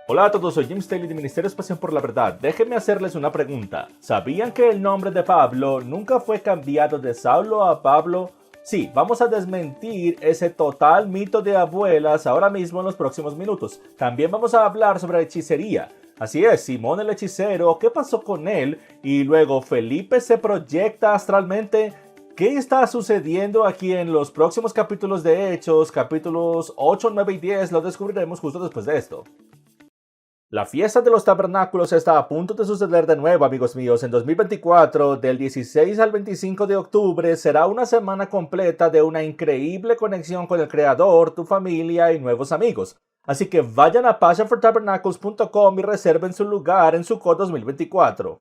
Hola a todos, soy Jim Staley de Ministerio Pasión por la Verdad. Déjenme hacerles una pregunta. ¿Sabían que el nombre de Pablo nunca fue cambiado de Saulo a Pablo? Sí, vamos a desmentir ese total mito de abuelas ahora mismo en los próximos minutos. También vamos a hablar sobre la hechicería. Así es, Simón el hechicero, ¿qué pasó con él? Y luego Felipe se proyecta astralmente. ¿Qué está sucediendo aquí en los próximos capítulos de Hechos? Capítulos 8, 9 y 10 lo descubriremos justo después de esto. La fiesta de los tabernáculos está a punto de suceder de nuevo, amigos míos. En 2024, del 16 al 25 de octubre, será una semana completa de una increíble conexión con el Creador, tu familia y nuevos amigos. Así que vayan a passionfortabernacles.com y reserven su lugar en Sukkot 2024.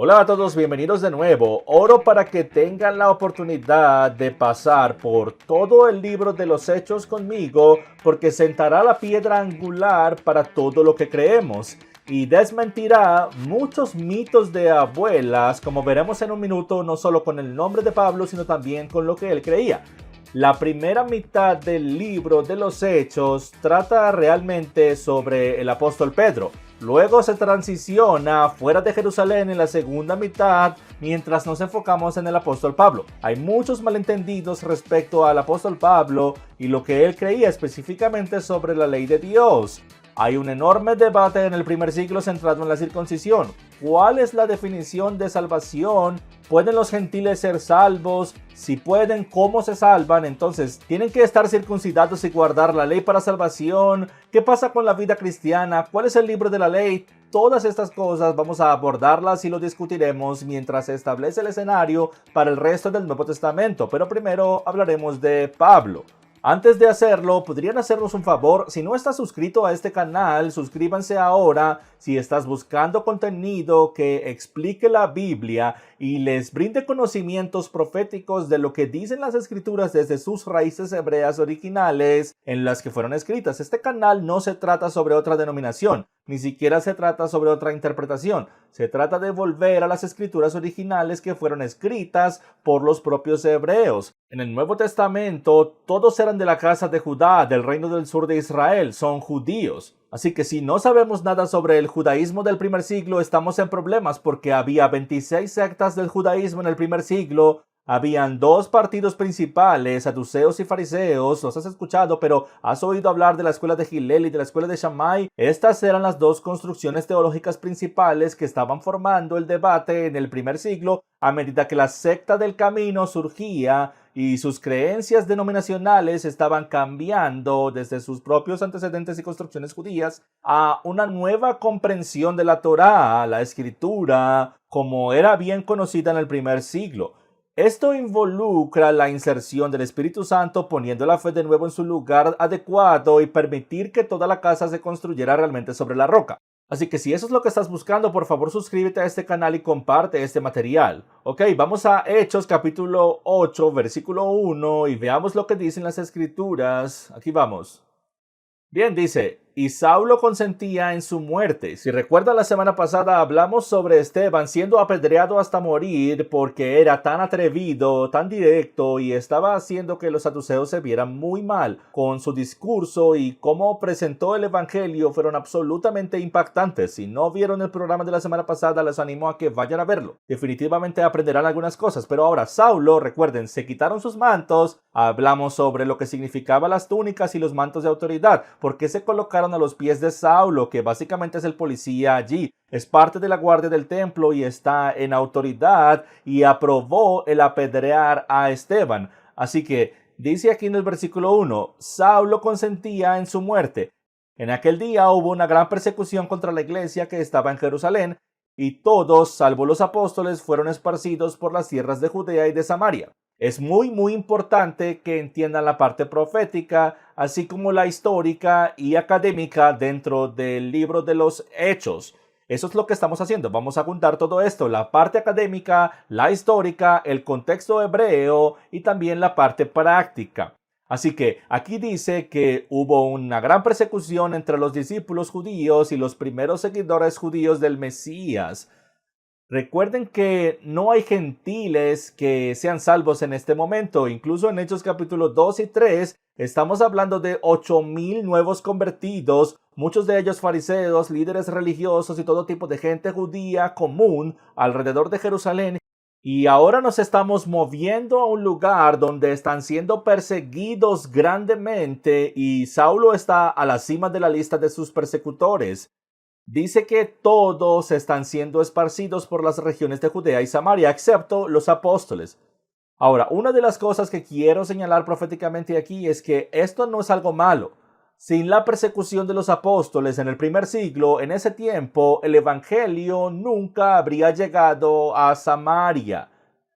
Hola a todos, bienvenidos de nuevo. Oro para que tengan la oportunidad de pasar por todo el libro de los Hechos conmigo, porque sentará la piedra angular para todo lo que creemos y desmentirá muchos mitos de abuelas, como veremos en un minuto, no solo con el nombre de Pablo, sino también con lo que él creía. La primera mitad del libro de los Hechos trata realmente sobre el apóstol Pedro. Luego se transiciona fuera de Jerusalén en la segunda mitad, mientras nos enfocamos en el apóstol Pablo. Hay muchos malentendidos respecto al apóstol Pablo y lo que él creía específicamente sobre la ley de Dios. Hay un enorme debate en el primer siglo centrado en la circuncisión. ¿Cuál es la definición de salvación? ¿Pueden los gentiles ser salvos? Si pueden, ¿cómo se salvan? Entonces, ¿tienen que estar circuncidados y guardar la ley para salvación? ¿Qué pasa con la vida cristiana? ¿Cuál es el libro de la ley? Todas estas cosas vamos a abordarlas y lo discutiremos mientras se establece el escenario para el resto del Nuevo Testamento. Pero primero hablaremos de Pablo. Antes de hacerlo, podrían hacernos un favor. Si no estás suscrito a este canal, suscríbanse ahora. Si estás buscando contenido que explique la Biblia y les brinde conocimientos proféticos de lo que dicen las escrituras desde sus raíces hebreas originales en las que fueron escritas. Este canal no se trata sobre otra denominación, ni siquiera se trata sobre otra interpretación. Se trata de volver a las escrituras originales que fueron escritas por los propios hebreos. En el Nuevo Testamento, todos eran de la casa de Judá, del reino del sur de Israel, son judíos. Así que si no sabemos nada sobre el judaísmo del primer siglo, estamos en problemas porque había 26 sectas del judaísmo en el primer siglo. Habían dos partidos principales, saduceos y fariseos. Los has escuchado, pero ¿has oído hablar de la escuela de Hillel y de la escuela de Shammai? Estas eran las dos construcciones teológicas principales que estaban formando el debate en el primer siglo a medida que la secta del camino surgía y sus creencias denominacionales estaban cambiando desde sus propios antecedentes y construcciones judías a una nueva comprensión de la Torá, la escritura, como era bien conocida en el primer siglo. Esto involucra la inserción del Espíritu Santo poniendo la fe de nuevo en su lugar adecuado y permitir que toda la casa se construyera realmente sobre la roca. Así que si eso es lo que estás buscando, por favor suscríbete a este canal y comparte este material. Ok, vamos a Hechos capítulo 8, versículo 1 y veamos lo que dicen las escrituras. Aquí vamos. Bien, dice, y Saulo consentía en su muerte. Si recuerdan, la semana pasada hablamos sobre Esteban siendo apedreado hasta morir porque era tan atrevido, tan directo y estaba haciendo que los saduceos se vieran muy mal con su discurso, y cómo presentó el evangelio fueron absolutamente impactantes. Si no vieron el programa de la semana pasada, les animo a que vayan a verlo. Definitivamente aprenderán algunas cosas. Pero ahora Saulo, recuerden, se quitaron sus mantos. Hablamos sobre lo que significaban las túnicas y los mantos de autoridad. ¿Por qué se colocaron a los pies de Saulo, que básicamente es el policía allí? Es parte de la guardia del templo y está en autoridad y aprobó el apedrear a Esteban. Así que dice aquí en el versículo 1, Saulo consentía en su muerte. En aquel día hubo una gran persecución contra la iglesia que estaba en Jerusalén, y todos, salvo los apóstoles, fueron esparcidos por las tierras de Judea y de Samaria. Es muy importante que entiendan la parte profética, así como la histórica y académica dentro del libro de los Hechos. Eso es lo que estamos haciendo. Vamos a juntar todo esto, la parte académica, la histórica, el contexto hebreo y también la parte práctica. Así que aquí dice que hubo una gran persecución entre los discípulos judíos y los primeros seguidores judíos del Mesías. Recuerden que no hay gentiles que sean salvos en este momento. Incluso en Hechos capítulos 2 y 3 estamos hablando de 8,000 nuevos convertidos, muchos de ellos fariseos, líderes religiosos y todo tipo de gente judía común alrededor de Jerusalén. Y ahora nos estamos moviendo a un lugar donde están siendo perseguidos grandemente y Saulo está a la cima de la lista de sus persecutores. Dice que todos están siendo esparcidos por las regiones de Judea y Samaria, excepto los apóstoles. Ahora, una de las cosas que quiero señalar proféticamente aquí es que esto no es algo malo. Sin la persecución de los apóstoles en el primer siglo, en ese tiempo, el evangelio nunca habría llegado a Samaria.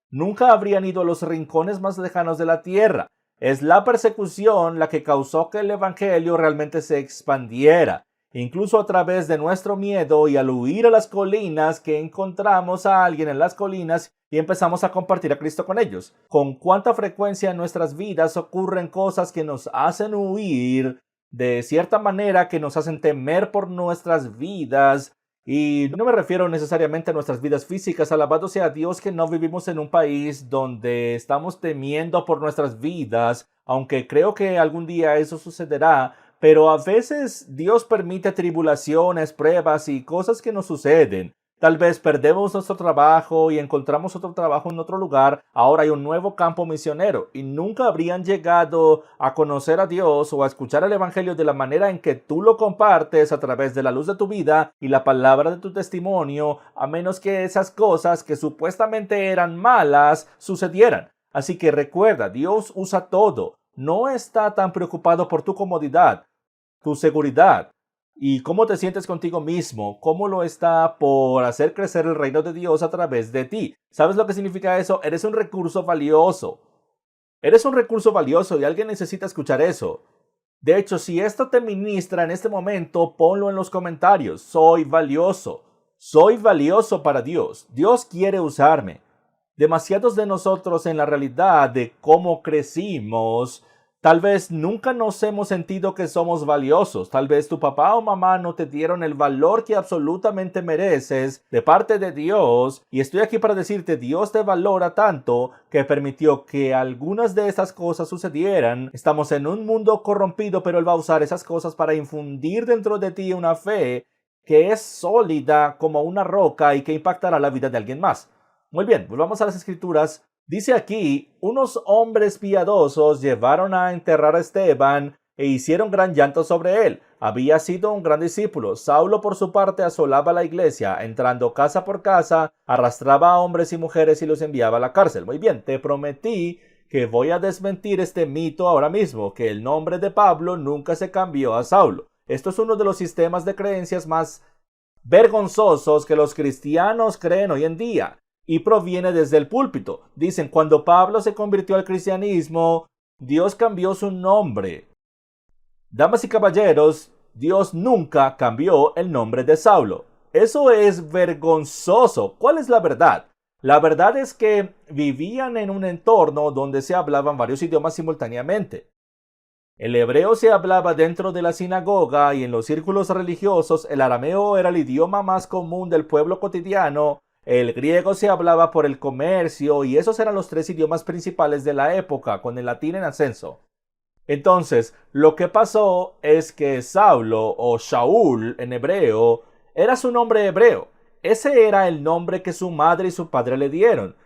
Nunca habrían ido a los rincones más lejanos de la tierra. Es la persecución la que causó que el evangelio realmente se expandiera. Incluso a través de nuestro miedo y al huir a las colinas que encontramos a alguien en las colinas y empezamos a compartir a Cristo con ellos. Con cuánta frecuencia en nuestras vidas ocurren cosas que nos hacen huir de cierta manera, que nos hacen temer por nuestras vidas. Y no me refiero necesariamente a nuestras vidas físicas. Alabado sea Dios que no vivimos en un país donde estamos temiendo por nuestras vidas, aunque creo que algún día eso sucederá. Pero a veces Dios permite tribulaciones, pruebas y cosas que nos suceden. Tal vez perdemos nuestro trabajo y encontramos otro trabajo en otro lugar. Ahora hay un nuevo campo misionero y nunca habrían llegado a conocer a Dios o a escuchar el evangelio de la manera en que tú lo compartes a través de la luz de tu vida y la palabra de tu testimonio, a menos que esas cosas que supuestamente eran malas sucedieran. Así que recuerda, Dios usa todo. No está tan preocupado por tu comodidad, tu seguridad y cómo te sientes contigo mismo, cómo lo está por hacer crecer el reino de Dios a través de ti. ¿Sabes lo que significa eso? Eres un recurso valioso. Eres un recurso valioso y alguien necesita escuchar eso. De hecho, si esto te ministra en este momento, ponlo en los comentarios. Soy valioso. Soy valioso para Dios. Dios quiere usarme. Demasiados de nosotros en la realidad de cómo crecimos, tal vez nunca nos hemos sentido que somos valiosos. Tal vez tu papá o mamá no te dieron el valor que absolutamente mereces de parte de Dios. Y estoy aquí para decirte, Dios te valora tanto que permitió que algunas de estas cosas sucedieran. Estamos en un mundo corrompido, pero Él va a usar esas cosas para infundir dentro de ti una fe que es sólida como una roca y que impactará la vida de alguien más. Muy bien, volvamos a las escrituras. Dice aquí, unos hombres piadosos llevaron a enterrar a Esteban e hicieron gran llanto sobre él. Había sido un gran discípulo. Saulo por su parte asolaba la iglesia, entrando casa por casa, arrastraba a hombres y mujeres y los enviaba a la cárcel. Muy bien, te prometí que voy a desmentir este mito ahora mismo, que el nombre de Pablo nunca se cambió a Saulo. Esto es uno de los sistemas de creencias más vergonzosos que los cristianos creen hoy en día. Y proviene desde el púlpito. Dicen, cuando Pablo se convirtió al cristianismo, Dios cambió su nombre. Damas y caballeros, Dios nunca cambió el nombre de Saulo. Eso es vergonzoso. ¿Cuál es la verdad? La verdad es que vivían en un entorno donde se hablaban varios idiomas simultáneamente. El hebreo se hablaba dentro de la sinagoga y en los círculos religiosos el arameo era el idioma más común del pueblo cotidiano. El griego se hablaba por el comercio y esos eran los tres idiomas principales de la época, con el latín en ascenso. Entonces, lo que pasó es que Saulo o Shaul en hebreo era su nombre hebreo. Ese era el nombre que su madre y su padre le dieron.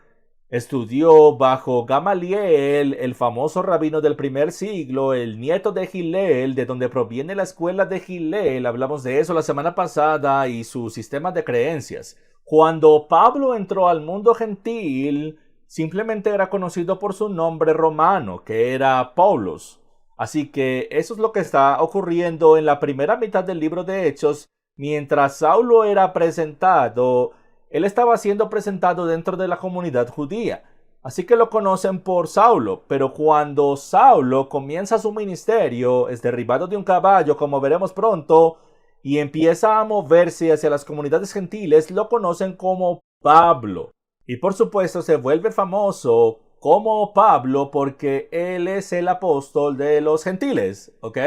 Estudió bajo Gamaliel, el famoso rabino del primer siglo, el nieto de Hillel, de donde proviene la escuela de Hillel. Hablamos de eso la semana pasada y su sistema de creencias. Cuando Pablo entró al mundo gentil, simplemente era conocido por su nombre romano, que era Paulos. Así que eso es lo que está ocurriendo en la primera mitad del libro de Hechos. Mientras Saulo era presentado, él estaba siendo presentado dentro de la comunidad judía. Así que lo conocen por Saulo. Pero cuando Saulo comienza su ministerio, es derribado de un caballo, como veremos pronto, y empieza a moverse hacia las comunidades gentiles, lo conocen como Pablo. Y por supuesto se vuelve famoso como Pablo porque él es el apóstol de los gentiles, ¿ok?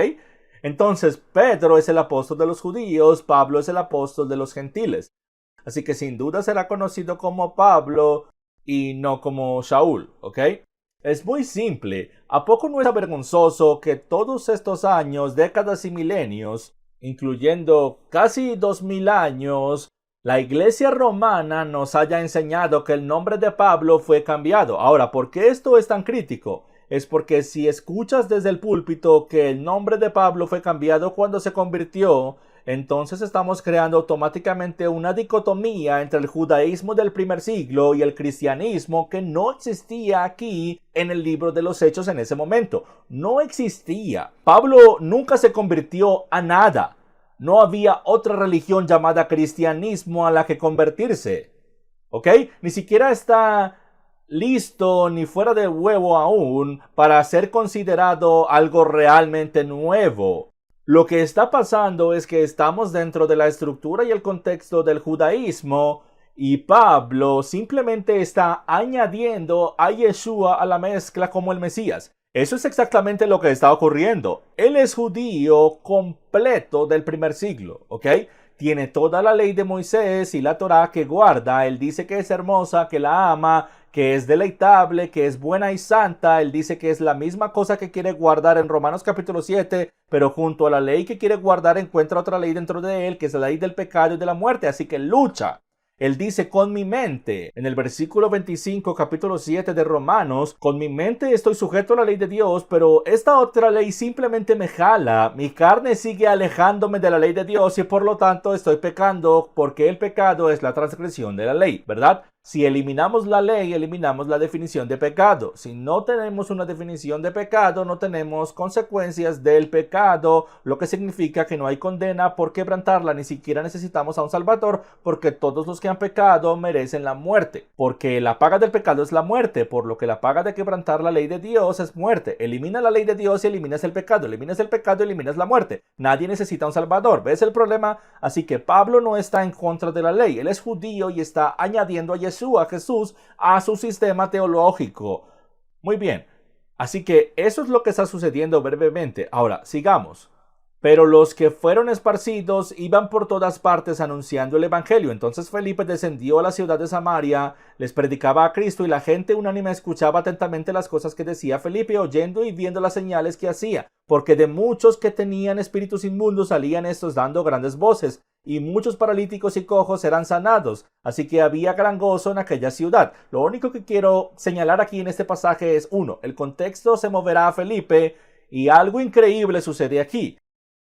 Entonces Pedro es el apóstol de los judíos, Pablo es el apóstol de los gentiles. Así que sin duda será conocido como Pablo y no como Shaul, ¿ok? Es muy simple. ¿A poco no es vergonzoso que todos estos años, décadas y milenios, incluyendo casi 2000 años, la Iglesia romana nos haya enseñado que el nombre de Pablo fue cambiado? Ahora, ¿por qué esto es tan crítico? Es porque si escuchas desde el púlpito que el nombre de Pablo fue cambiado cuando se convirtió, entonces estamos creando automáticamente una dicotomía entre el judaísmo del primer siglo y el cristianismo que no existía aquí en el libro de los Hechos en ese momento. No existía. Pablo nunca se convirtió a nada. No había otra religión llamada cristianismo a la que convertirse. ¿Ok? Ni siquiera está listo ni fuera de huevo aún para ser considerado algo realmente nuevo. Lo que está pasando es que estamos dentro de la estructura y el contexto del judaísmo y Pablo simplemente está añadiendo a Yeshua a la mezcla como el Mesías. Eso es exactamente lo que está ocurriendo. Él es judío completo del primer siglo, ¿ok? Tiene toda la ley de Moisés y la Torá que guarda. Él dice que es hermosa, que la ama, que es deleitable, que es buena y santa. Él dice que es la misma cosa que quiere guardar en Romanos capítulo 7, pero junto a la ley que quiere guardar encuentra otra ley dentro de él, que es la ley del pecado y de la muerte. Así que lucha. Él dice con mi mente, en el versículo 25, capítulo 7 de Romanos, con mi mente estoy sujeto a la ley de Dios, pero esta otra ley simplemente me jala. Mi carne sigue alejándome de la ley de Dios y por lo tanto estoy pecando porque el pecado es la transgresión de la ley, ¿verdad? Si eliminamos la ley, eliminamos la definición de pecado. Si no tenemos una definición de pecado, no tenemos consecuencias del pecado, lo que significa que no hay condena por quebrantarla, ni siquiera necesitamos a un salvador, porque todos los que han pecado merecen la muerte. Porque la paga del pecado es la muerte, por lo que la paga de quebrantar la ley de Dios es muerte. Elimina la ley de Dios y eliminas el pecado. Eliminas el pecado y eliminas la muerte. Nadie necesita un salvador. ¿Ves el problema? Así que Pablo no está en contra de la ley. Él es judío y está añadiendo a Jesús a su sistema teológico. Muy bien, así que eso es lo que está sucediendo brevemente. Ahora, sigamos. Pero los que fueron esparcidos iban por todas partes anunciando el evangelio. Entonces Felipe descendió a la ciudad de Samaria, les predicaba a Cristo y la gente unánime escuchaba atentamente las cosas que decía Felipe, oyendo y viendo las señales que hacía, porque de muchos que tenían espíritus inmundos salían estos dando grandes voces, y muchos paralíticos y cojos eran sanados. Así que había gran gozo en aquella ciudad. Lo único que quiero señalar aquí en este pasaje es, uno, el contexto se moverá a Felipe y algo increíble sucede aquí.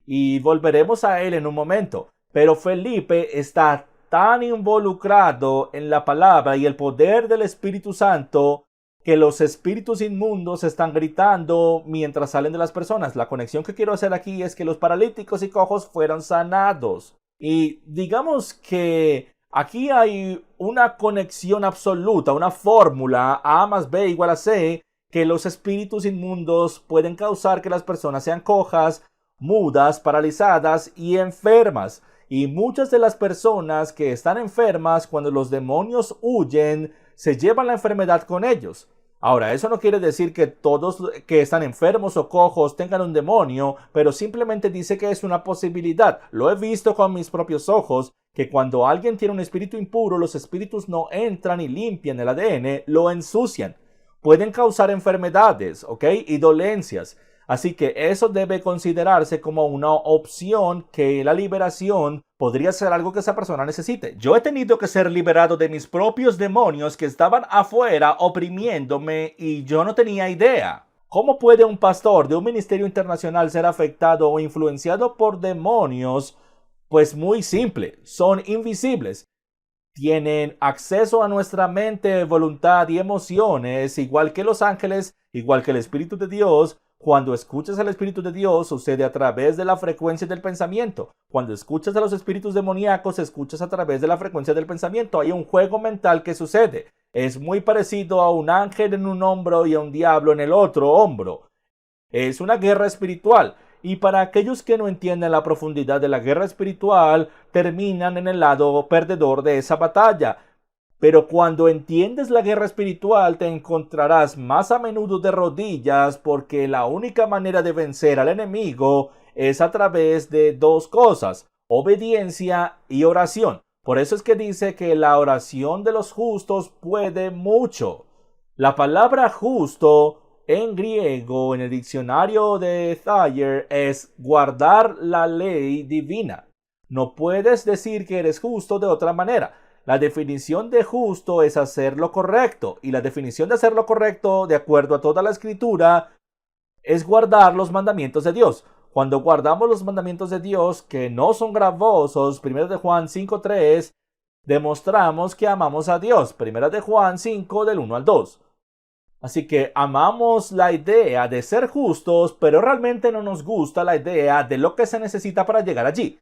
Y volveremos a él en un momento. Pero Felipe está tan involucrado en la palabra y el poder del Espíritu Santo que los espíritus inmundos están gritando mientras salen de las personas. La conexión que quiero hacer aquí es que los paralíticos y cojos fueron sanados. Y digamos que aquí hay una conexión absoluta, una fórmula A más B igual a C, que los espíritus inmundos pueden causar que las personas sean cojas, mudas, paralizadas y enfermas. Y muchas de las personas que están enfermas, cuando los demonios huyen, se llevan la enfermedad con ellos. Ahora, eso no quiere decir que todos que están enfermos o cojos tengan un demonio, pero simplemente dice que es una posibilidad. Lo he visto con mis propios ojos, que cuando alguien tiene un espíritu impuro, los espíritus no entran y limpian el ADN, lo ensucian. Pueden causar enfermedades, ¿ok? Y dolencias. Así que eso debe considerarse como una opción, que la liberación podría ser algo que esa persona necesite. Yo he tenido que ser liberado de mis propios demonios que estaban afuera oprimiéndome y yo no tenía idea. ¿Cómo puede un pastor de un ministerio internacional ser afectado o influenciado por demonios? Pues muy simple, son invisibles. Tienen acceso a nuestra mente, voluntad y emociones, igual que los ángeles, igual que el Espíritu de Dios. Cuando escuchas al Espíritu de Dios, sucede a través de la frecuencia del pensamiento. Cuando escuchas a los espíritus demoníacos, escuchas a través de la frecuencia del pensamiento. Hay un juego mental que sucede. Es muy parecido a un ángel en un hombro y a un diablo en el otro hombro. Es una guerra espiritual. Y para aquellos que no entienden la profundidad de la guerra espiritual, terminan en el lado perdedor de esa batalla. Pero cuando entiendes la guerra espiritual, te encontrarás más a menudo de rodillas, porque la única manera de vencer al enemigo es a través de dos cosas: obediencia y oración. Por eso es que dice que la oración de los justos puede mucho. La palabra justo en griego, en el diccionario de Thayer, es guardar la ley divina. No puedes decir que eres justo de otra manera. La definición de justo es hacer lo correcto, y la definición de hacer lo correcto, de acuerdo a toda la escritura, es guardar los mandamientos de Dios. Cuando guardamos los mandamientos de Dios, que no son gravosos, 1 de Juan 5:3, demostramos que amamos a Dios. 1 de Juan 5, del 1 al 2. Así que amamos la idea de ser justos, pero realmente no nos gusta la idea de lo que se necesita para llegar allí.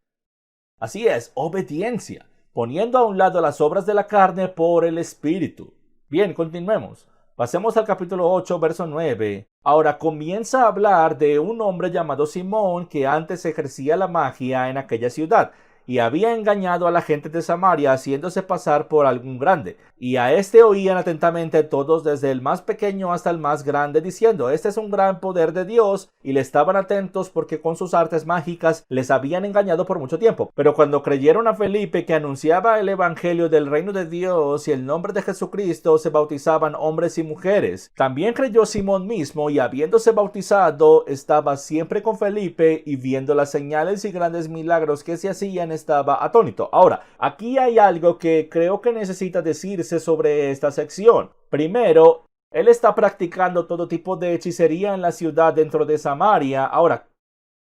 Así es, obediencia, poniendo a un lado las obras de la carne por el Espíritu. Bien, continuemos. Pasemos al capítulo 8, verso 9. Ahora comienza a hablar de un hombre llamado Simón que antes ejercía la magia en aquella ciudad y había engañado a la gente de Samaria haciéndose pasar por algún grande. Y a este oían atentamente todos, desde el más pequeño hasta el más grande, diciendo: este es un gran poder de Dios, y le estaban atentos porque con sus artes mágicas les habían engañado por mucho tiempo. Pero cuando creyeron a Felipe, que anunciaba el evangelio del reino de Dios y el nombre de Jesucristo, se bautizaban hombres y mujeres. También creyó Simón mismo, y habiéndose bautizado, estaba siempre con Felipe, y viendo las señales y grandes milagros que se hacían, estaba atónito. Ahora, aquí hay algo que creo que necesita decirse sobre esta sección. Primero, él está practicando todo tipo de hechicería en la ciudad dentro de Samaria. Ahora,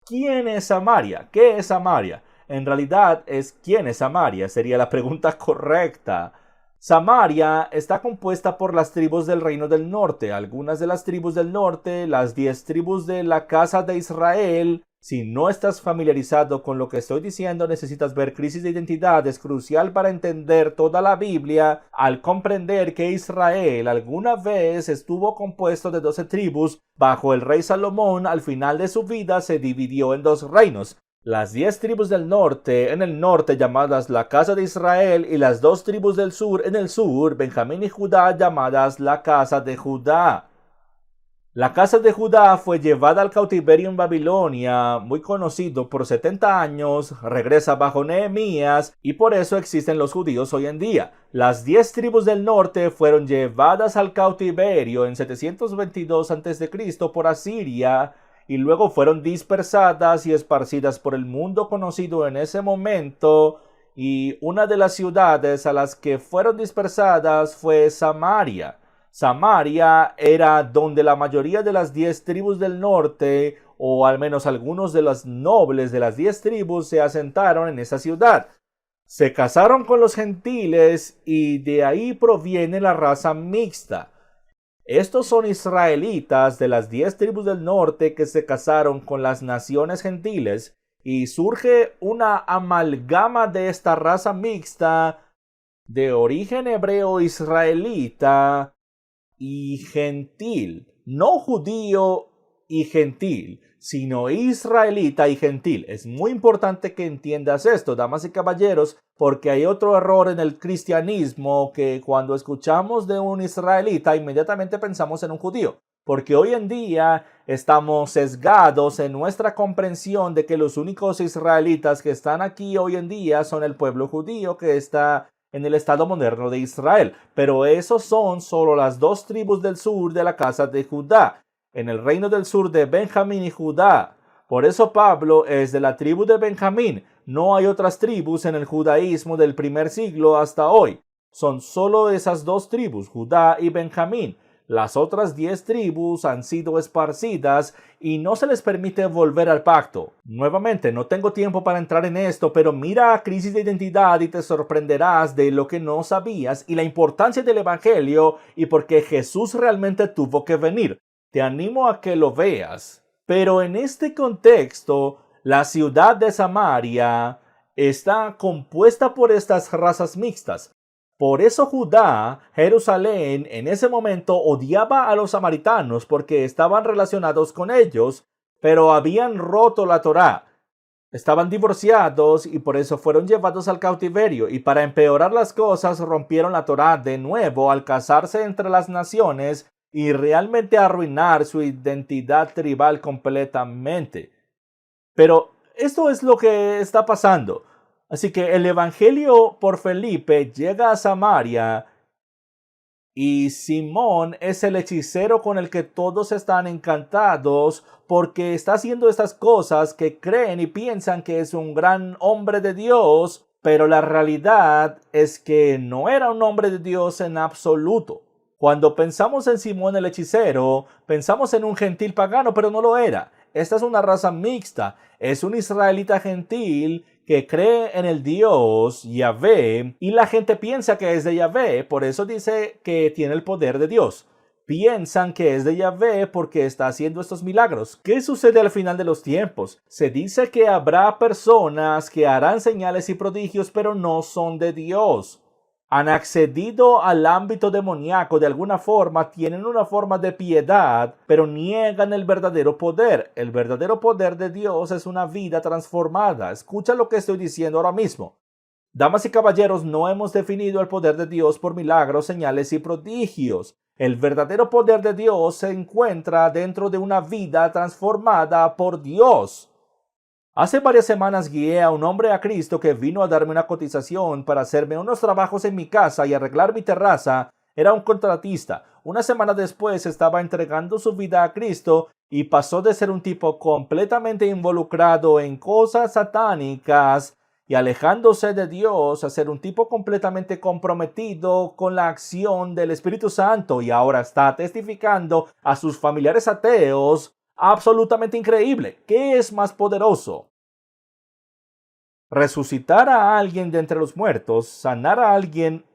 ¿quién es Samaria? ¿Qué es Samaria? En realidad es ¿quién es Samaria? Sería la pregunta correcta. Samaria está compuesta por las tribus del reino del norte. Algunas de las tribus del norte, las 10 tribus de la casa de Israel. Si no estás familiarizado con lo que estoy diciendo, necesitas ver Crisis de Identidad. Es crucial para entender toda la Biblia al comprender que Israel alguna vez estuvo compuesto de 12 tribus. Bajo el rey Salomón, al final de su vida, se dividió en 2 reinos. Las 10 tribus del norte, en el norte, llamadas la casa de Israel, y las 2 tribus del sur, en el sur, Benjamín y Judá, llamadas la casa de Judá. La casa de Judá fue llevada al cautiverio en Babilonia, muy conocido, por 70 años, regresa bajo Nehemías, y por eso existen los judíos hoy en día. Las 10 tribus del norte fueron llevadas al cautiverio en 722 a.C. por Asiria, y luego fueron dispersadas y esparcidas por el mundo conocido en ese momento, y una de las ciudades a las que fueron dispersadas fue Samaria. Samaria era donde la mayoría de las 10 tribus del norte, o al menos algunos de los nobles de las 10 tribus, se asentaron en esa ciudad. Se casaron con los gentiles y de ahí proviene la raza mixta. Estos son israelitas de las 10 tribus del norte que se casaron con las naciones gentiles, y surge una amalgama de esta raza mixta de origen hebreo israelita y gentil, no judío y gentil, sino israelita y gentil. Es muy importante que entiendas esto, damas y caballeros, porque hay otro error en el cristianismo, que cuando escuchamos de un israelita inmediatamente pensamos en un judío, porque hoy en día estamos sesgados en nuestra comprensión de que los únicos israelitas que están aquí hoy en día son el pueblo judío que está en el estado moderno de Israel, pero esos son solo las 2 tribus del sur de la casa de Judá, en el reino del sur de Benjamín y Judá. Por eso Pablo es de la tribu de Benjamín. No hay otras tribus en el judaísmo del primer siglo hasta hoy. Son solo esas 2 tribus, Judá y Benjamín. Las otras 10 tribus han sido esparcidas y no se les permite volver al pacto. Nuevamente, no tengo tiempo para entrar en esto, pero mira a Crisis de Identidad y te sorprenderás de lo que no sabías y la importancia del evangelio y por qué Jesús realmente tuvo que venir. Te animo a que lo veas. Pero en este contexto, la ciudad de Samaria está compuesta por estas razas mixtas. Por eso Judá, Jerusalén, en ese momento odiaba a los samaritanos porque estaban relacionados con ellos, pero habían roto la Torá. Estaban divorciados y por eso fueron llevados al cautiverio, y para empeorar las cosas rompieron la Torá de nuevo al casarse entre las naciones y realmente arruinar su identidad tribal completamente. Pero esto es lo que está pasando. Así que el evangelio por Felipe llega a Samaria y Simón es el hechicero con el que todos están encantados porque está haciendo estas cosas que creen y piensan que es un gran hombre de Dios, pero la realidad es que no era un hombre de Dios en absoluto. Cuando pensamos en Simón el hechicero, pensamos en un gentil pagano, pero no lo era. Esta es una raza mixta, es un israelita gentil que cree en el Dios Yahvé y la gente piensa que es de Yahvé, por eso dice que tiene el poder de Dios. Piensan que es de Yahvé porque está haciendo estos milagros. ¿Qué sucede al final de los tiempos? Se dice que habrá personas que harán señales y prodigios, pero no son de Dios. Han accedido al ámbito demoníaco de alguna forma, tienen una forma de piedad, pero niegan el verdadero poder. El verdadero poder de Dios es una vida transformada. Escucha lo que estoy diciendo ahora mismo. Damas y caballeros, no hemos definido el poder de Dios por milagros, señales y prodigios. El verdadero poder de Dios se encuentra dentro de una vida transformada por Dios. Hace varias semanas guié a un hombre a Cristo que vino a darme una cotización para hacerme unos trabajos en mi casa y arreglar mi terraza. Era un contratista. Una semana después estaba entregando su vida a Cristo y pasó de ser un tipo completamente involucrado en cosas satánicas y alejándose de Dios a ser un tipo completamente comprometido con la acción del Espíritu Santo, y ahora está testificando a sus familiares ateos. Absolutamente increíble. ¿Qué es más poderoso? ¿Resucitar a alguien de entre los muertos, sanar a alguien,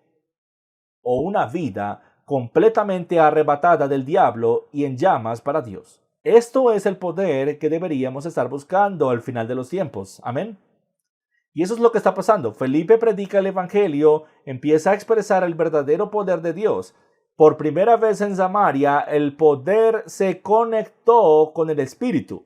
o una vida completamente arrebatada del diablo y en llamas para Dios? Esto es el poder que deberíamos estar buscando al final de los tiempos. Amén. Y eso es lo que está pasando. Felipe predica el evangelio, empieza a expresar el verdadero poder de Dios. Por primera vez en Samaria, el poder se conectó con el Espíritu.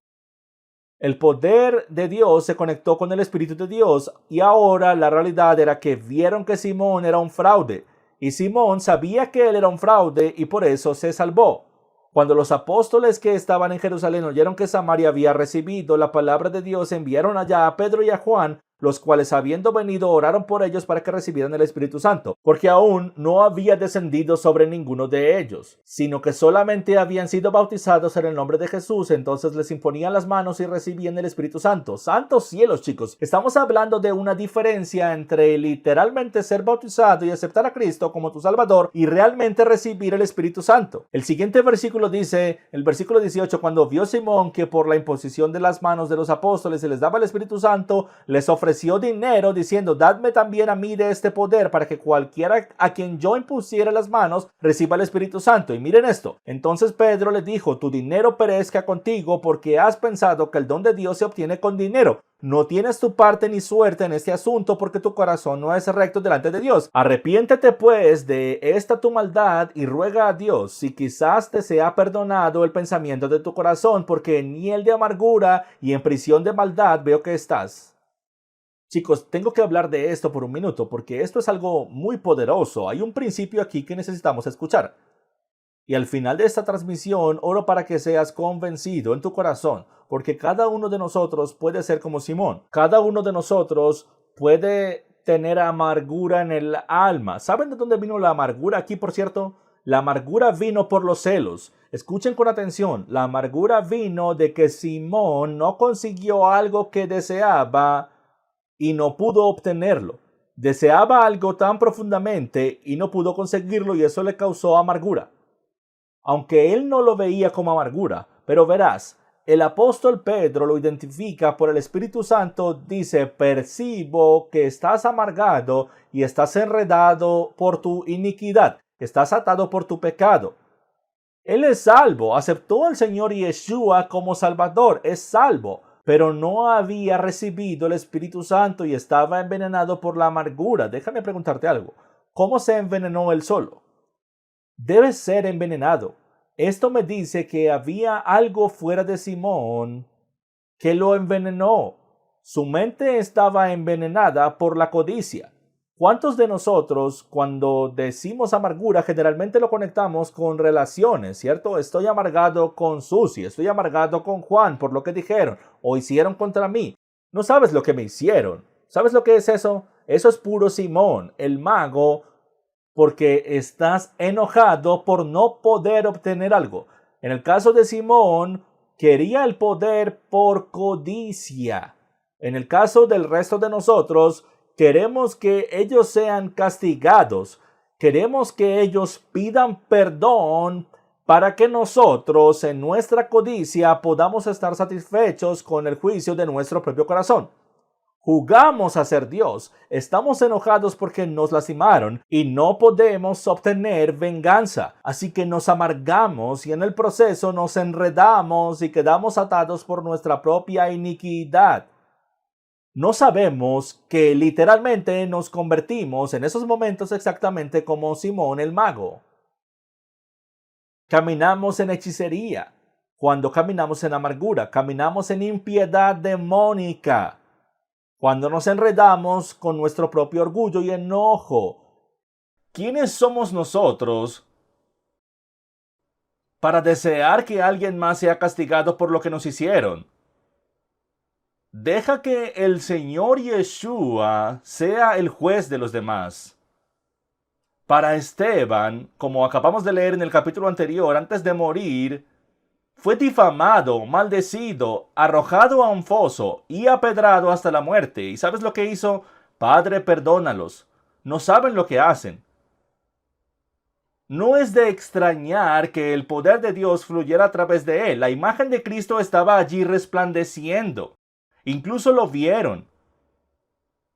El poder de Dios se conectó con el Espíritu de Dios, y ahora la realidad era que vieron que Simón era un fraude. Y Simón sabía que él era un fraude y por eso se salvó. Cuando los apóstoles que estaban en Jerusalén oyeron que Samaria había recibido la palabra de Dios, enviaron allá a Pedro y a Juan, los cuales habiendo venido oraron por ellos para que recibieran el Espíritu Santo, porque aún no había descendido sobre ninguno de ellos, sino que solamente habían sido bautizados en el nombre de Jesús. Entonces les imponían las manos y recibían el Espíritu Santo. ¡Santos cielos, chicos! Estamos hablando de una diferencia entre literalmente ser bautizado y aceptar a Cristo como tu Salvador y realmente recibir el Espíritu Santo. El siguiente versículo dice, el versículo 18, cuando vio Simón que por la imposición de las manos de los apóstoles se les daba el Espíritu Santo, les ofreció dinero diciendo, dadme también a mí de este poder para que cualquiera a quien yo impusiera las manos reciba el Espíritu Santo. Y miren esto. Entonces Pedro le dijo, tu dinero perezca contigo porque has pensado que el don de Dios se obtiene con dinero. No tienes tu parte ni suerte en este asunto porque tu corazón no es recto delante de Dios. Arrepiéntete pues de esta tu maldad y ruega a Dios si quizás te sea perdonado el pensamiento de tu corazón, porque en hiel de amargura y en prisión de maldad veo que estás. Chicos, tengo que hablar de esto por un minuto porque esto es algo muy poderoso. Hay un principio aquí que necesitamos escuchar. Y al final de esta transmisión, oro para que seas convencido en tu corazón, porque cada uno de nosotros puede ser como Simón. Cada uno de nosotros puede tener amargura en el alma. ¿Saben de dónde vino la amargura aquí, por cierto? La amargura vino por los celos. Escuchen con atención. La amargura vino de que Simón no consiguió algo que deseaba y no pudo obtenerlo. Deseaba algo tan profundamente y no pudo conseguirlo, y eso le causó amargura. Aunque él no lo veía como amargura, pero verás, el apóstol Pedro lo identifica por el Espíritu Santo, dice, percibo que estás amargado y estás enredado por tu iniquidad, estás atado por tu pecado. Él es salvo, aceptó al Señor Yeshua como Salvador, es salvo, pero no había recibido el Espíritu Santo y estaba envenenado por la amargura. Déjame preguntarte algo. ¿Cómo se envenenó él solo? Debe ser envenenado. Esto me dice que había algo fuera de Simón que lo envenenó. Su mente estaba envenenada por la codicia. ¿Cuántos de nosotros, cuando decimos amargura, generalmente lo conectamos con relaciones, cierto? Estoy amargado con Susi, estoy amargado con Juan por lo que dijeron o hicieron contra mí. No sabes lo que me hicieron. ¿Sabes lo que es eso? Eso es puro Simón, el mago, porque estás enojado por no poder obtener algo. En el caso de Simón, quería el poder por codicia. En el caso del resto de nosotros, queremos que ellos sean castigados. Queremos que ellos pidan perdón para que nosotros, en nuestra codicia, podamos estar satisfechos con el juicio de nuestro propio corazón. Jugamos a ser Dios, estamos enojados porque nos lastimaron y no podemos obtener venganza. Así que nos amargamos y en el proceso nos enredamos y quedamos atados por nuestra propia iniquidad. No sabemos que literalmente nos convertimos en esos momentos exactamente como Simón el mago. Caminamos en hechicería, cuando caminamos en amargura, caminamos en impiedad demónica. Cuando nos enredamos con nuestro propio orgullo y enojo. ¿Quiénes somos nosotros para desear que alguien más sea castigado por lo que nos hicieron? Deja que el Señor Yeshua sea el juez de los demás. Para Esteban, como acabamos de leer en el capítulo anterior, antes de morir, fue difamado, maldecido, arrojado a un foso y apedrado hasta la muerte. ¿Y sabes lo que hizo? Padre, perdónalos. No saben lo que hacen. No es de extrañar que el poder de Dios fluyera a través de él. La imagen de Cristo estaba allí resplandeciendo. Incluso lo vieron.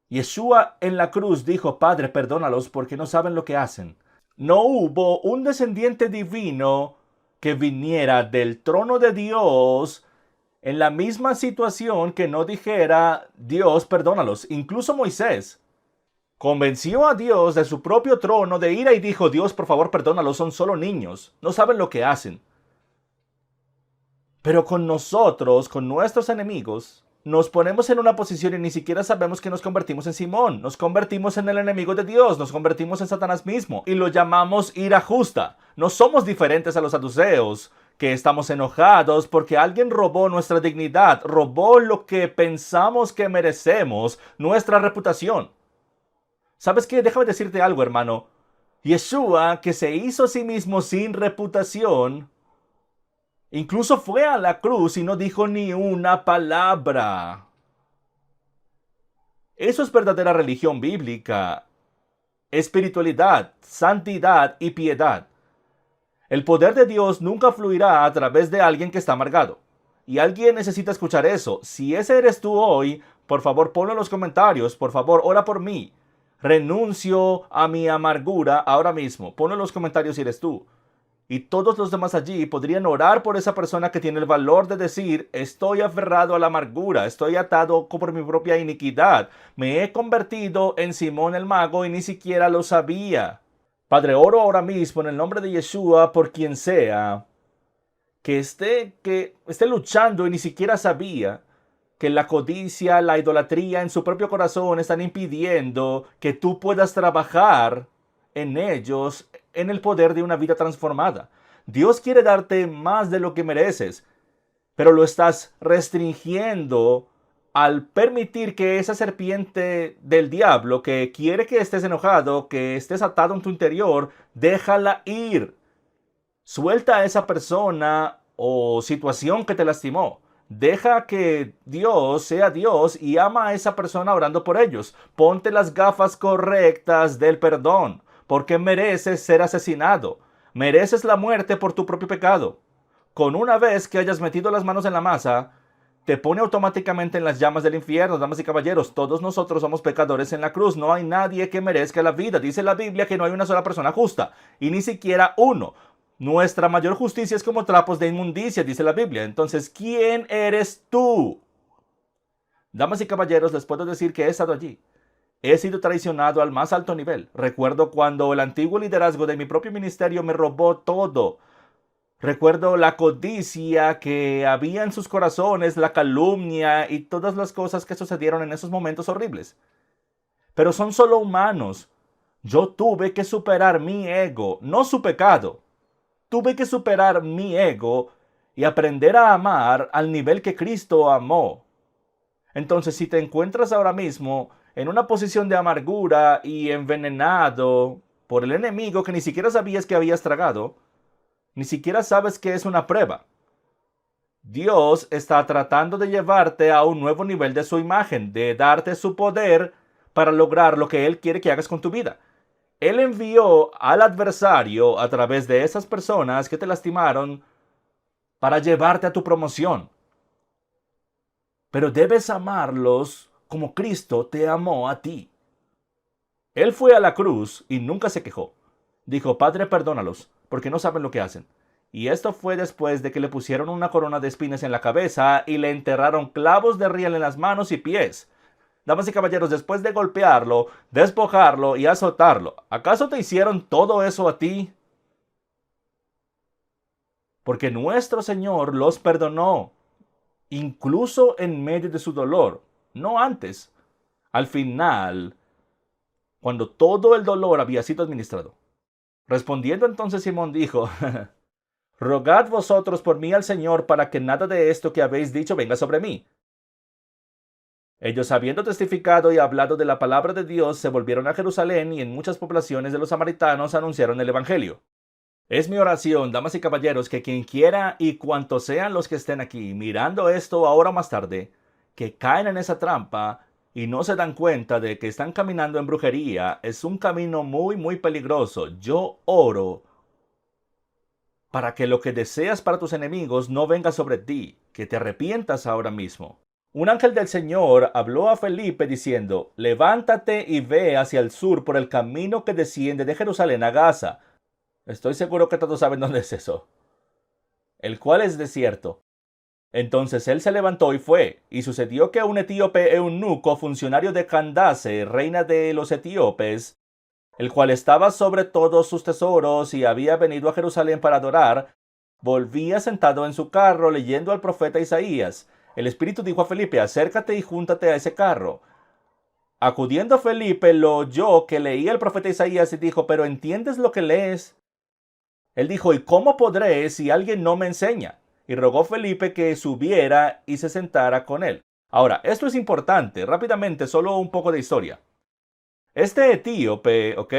Yeshua en la cruz dijo, Padre, perdónalos porque no saben lo que hacen. No hubo un descendiente divino que viniera del trono de Dios en la misma situación que no dijera, Dios, perdónalos. Incluso Moisés convenció a Dios de su propio trono de ira y dijo, Dios, por favor, perdónalos, son solo niños, no saben lo que hacen. Pero con nosotros, con nuestros enemigos, nos ponemos en una posición y ni siquiera sabemos que nos convertimos en Simón. Nos convertimos en el enemigo de Dios, nos convertimos en Satanás mismo y lo llamamos ira justa. No somos diferentes a los saduceos, que estamos enojados porque alguien robó nuestra dignidad, robó lo que pensamos que merecemos, nuestra reputación. ¿Sabes qué? Déjame decirte algo, hermano. Yeshua, que se hizo a sí mismo sin reputación, incluso fue a la cruz y no dijo ni una palabra. Eso es verdadera religión bíblica, espiritualidad, santidad y piedad. El poder de Dios nunca fluirá a través de alguien que está amargado. Y alguien necesita escuchar eso. Si ese eres tú hoy, por favor ponlo en los comentarios. Por favor, ora por mí. Renuncio a mi amargura ahora mismo. Ponlo en los comentarios si eres tú. Y todos los demás allí podrían orar por esa persona que tiene el valor de decir, estoy aferrado a la amargura, estoy atado por mi propia iniquidad, me he convertido en Simón el mago y ni siquiera lo sabía. Padre, oro ahora mismo en el nombre de Yeshua por quien sea que esté luchando y ni siquiera sabía que la codicia, la idolatría en su propio corazón están impidiendo que tú puedas trabajar en ellos en el poder de una vida transformada. Dios quiere darte más de lo que mereces, pero lo estás restringiendo al permitir que esa serpiente del diablo que quiere que estés enojado, que estés atado en tu interior, déjala ir. Suelta a esa persona o situación que te lastimó. Deja que Dios sea Dios y ama a esa persona orando por ellos. Ponte las gafas correctas del perdón, porque mereces ser asesinado. Mereces la muerte por tu propio pecado. Con una vez que hayas metido las manos en la masa, te pone automáticamente en las llamas del infierno. Damas y caballeros, todos nosotros somos pecadores en la cruz. No hay nadie que merezca la vida. Dice la Biblia que no hay una sola persona justa, y ni siquiera uno. Nuestra mayor justicia es como trapos de inmundicia, dice la Biblia. Entonces, ¿quién eres tú? Damas y caballeros, les puedo decir que he estado allí. He sido traicionado al más alto nivel. Recuerdo cuando el antiguo liderazgo de mi propio ministerio me robó todo. Recuerdo la codicia que había en sus corazones, la calumnia y todas las cosas que sucedieron en esos momentos horribles. Pero son solo humanos. Yo tuve que superar mi ego, no su pecado. Tuve que superar mi ego y aprender a amar al nivel que Cristo amó. Entonces, si te encuentras ahora mismo en una posición de amargura y envenenado por el enemigo que ni siquiera sabías que habías tragado, ni siquiera sabes que es una prueba. Dios está tratando de llevarte a un nuevo nivel de su imagen, de darte su poder para lograr lo que Él quiere que hagas con tu vida. Él envió al adversario a través de esas personas que te lastimaron para llevarte a tu promoción. Pero debes amarlos como Cristo te amó a ti. Él fue a la cruz y nunca se quejó. Dijo, Padre, perdónalos, porque no saben lo que hacen. Y esto fue después de que le pusieron una corona de espinas en la cabeza y le enterraron clavos de riel en las manos y pies. Damas y caballeros, después de golpearlo, despojarlo y azotarlo, ¿acaso te hicieron todo eso a ti? Porque nuestro Señor los perdonó, incluso en medio de su dolor, no antes. Al final, cuando todo el dolor había sido administrado. Respondiendo entonces Simón dijo, Rogad vosotros por mí al Señor para que nada de esto que habéis dicho venga sobre mí. Ellos, habiendo testificado y hablado de la palabra de Dios, se volvieron a Jerusalén y en muchas poblaciones de los samaritanos anunciaron el Evangelio. Es mi oración, damas y caballeros, que quien quiera y cuantos sean los que estén aquí mirando esto ahora o más tarde, que caen en esa trampa y no se dan cuenta de que están caminando en brujería, es un camino muy, muy peligroso. Yo oro para que lo que deseas para tus enemigos no venga sobre ti, que te arrepientas ahora mismo. Un ángel del Señor habló a Felipe diciendo, levántate y ve hacia el sur por el camino que desciende de Jerusalén a Gaza. Estoy seguro que todos saben dónde es eso. El cual es desierto. Entonces él se levantó y fue, y sucedió que un etíope eunuco, funcionario de Candace, reina de los etíopes, el cual estaba sobre todos sus tesoros y había venido a Jerusalén para adorar, volvía sentado en su carro leyendo al profeta Isaías. El Espíritu dijo a Felipe, acércate y júntate a ese carro. Acudiendo Felipe, lo oyó que leía el profeta Isaías y dijo, pero ¿entiendes lo que lees? Él dijo, ¿y cómo podré si alguien no me enseña? Y rogó Felipe que subiera y se sentara con él. Ahora, esto es importante, rápidamente, solo un poco de historia. Este etíope, ¿ok?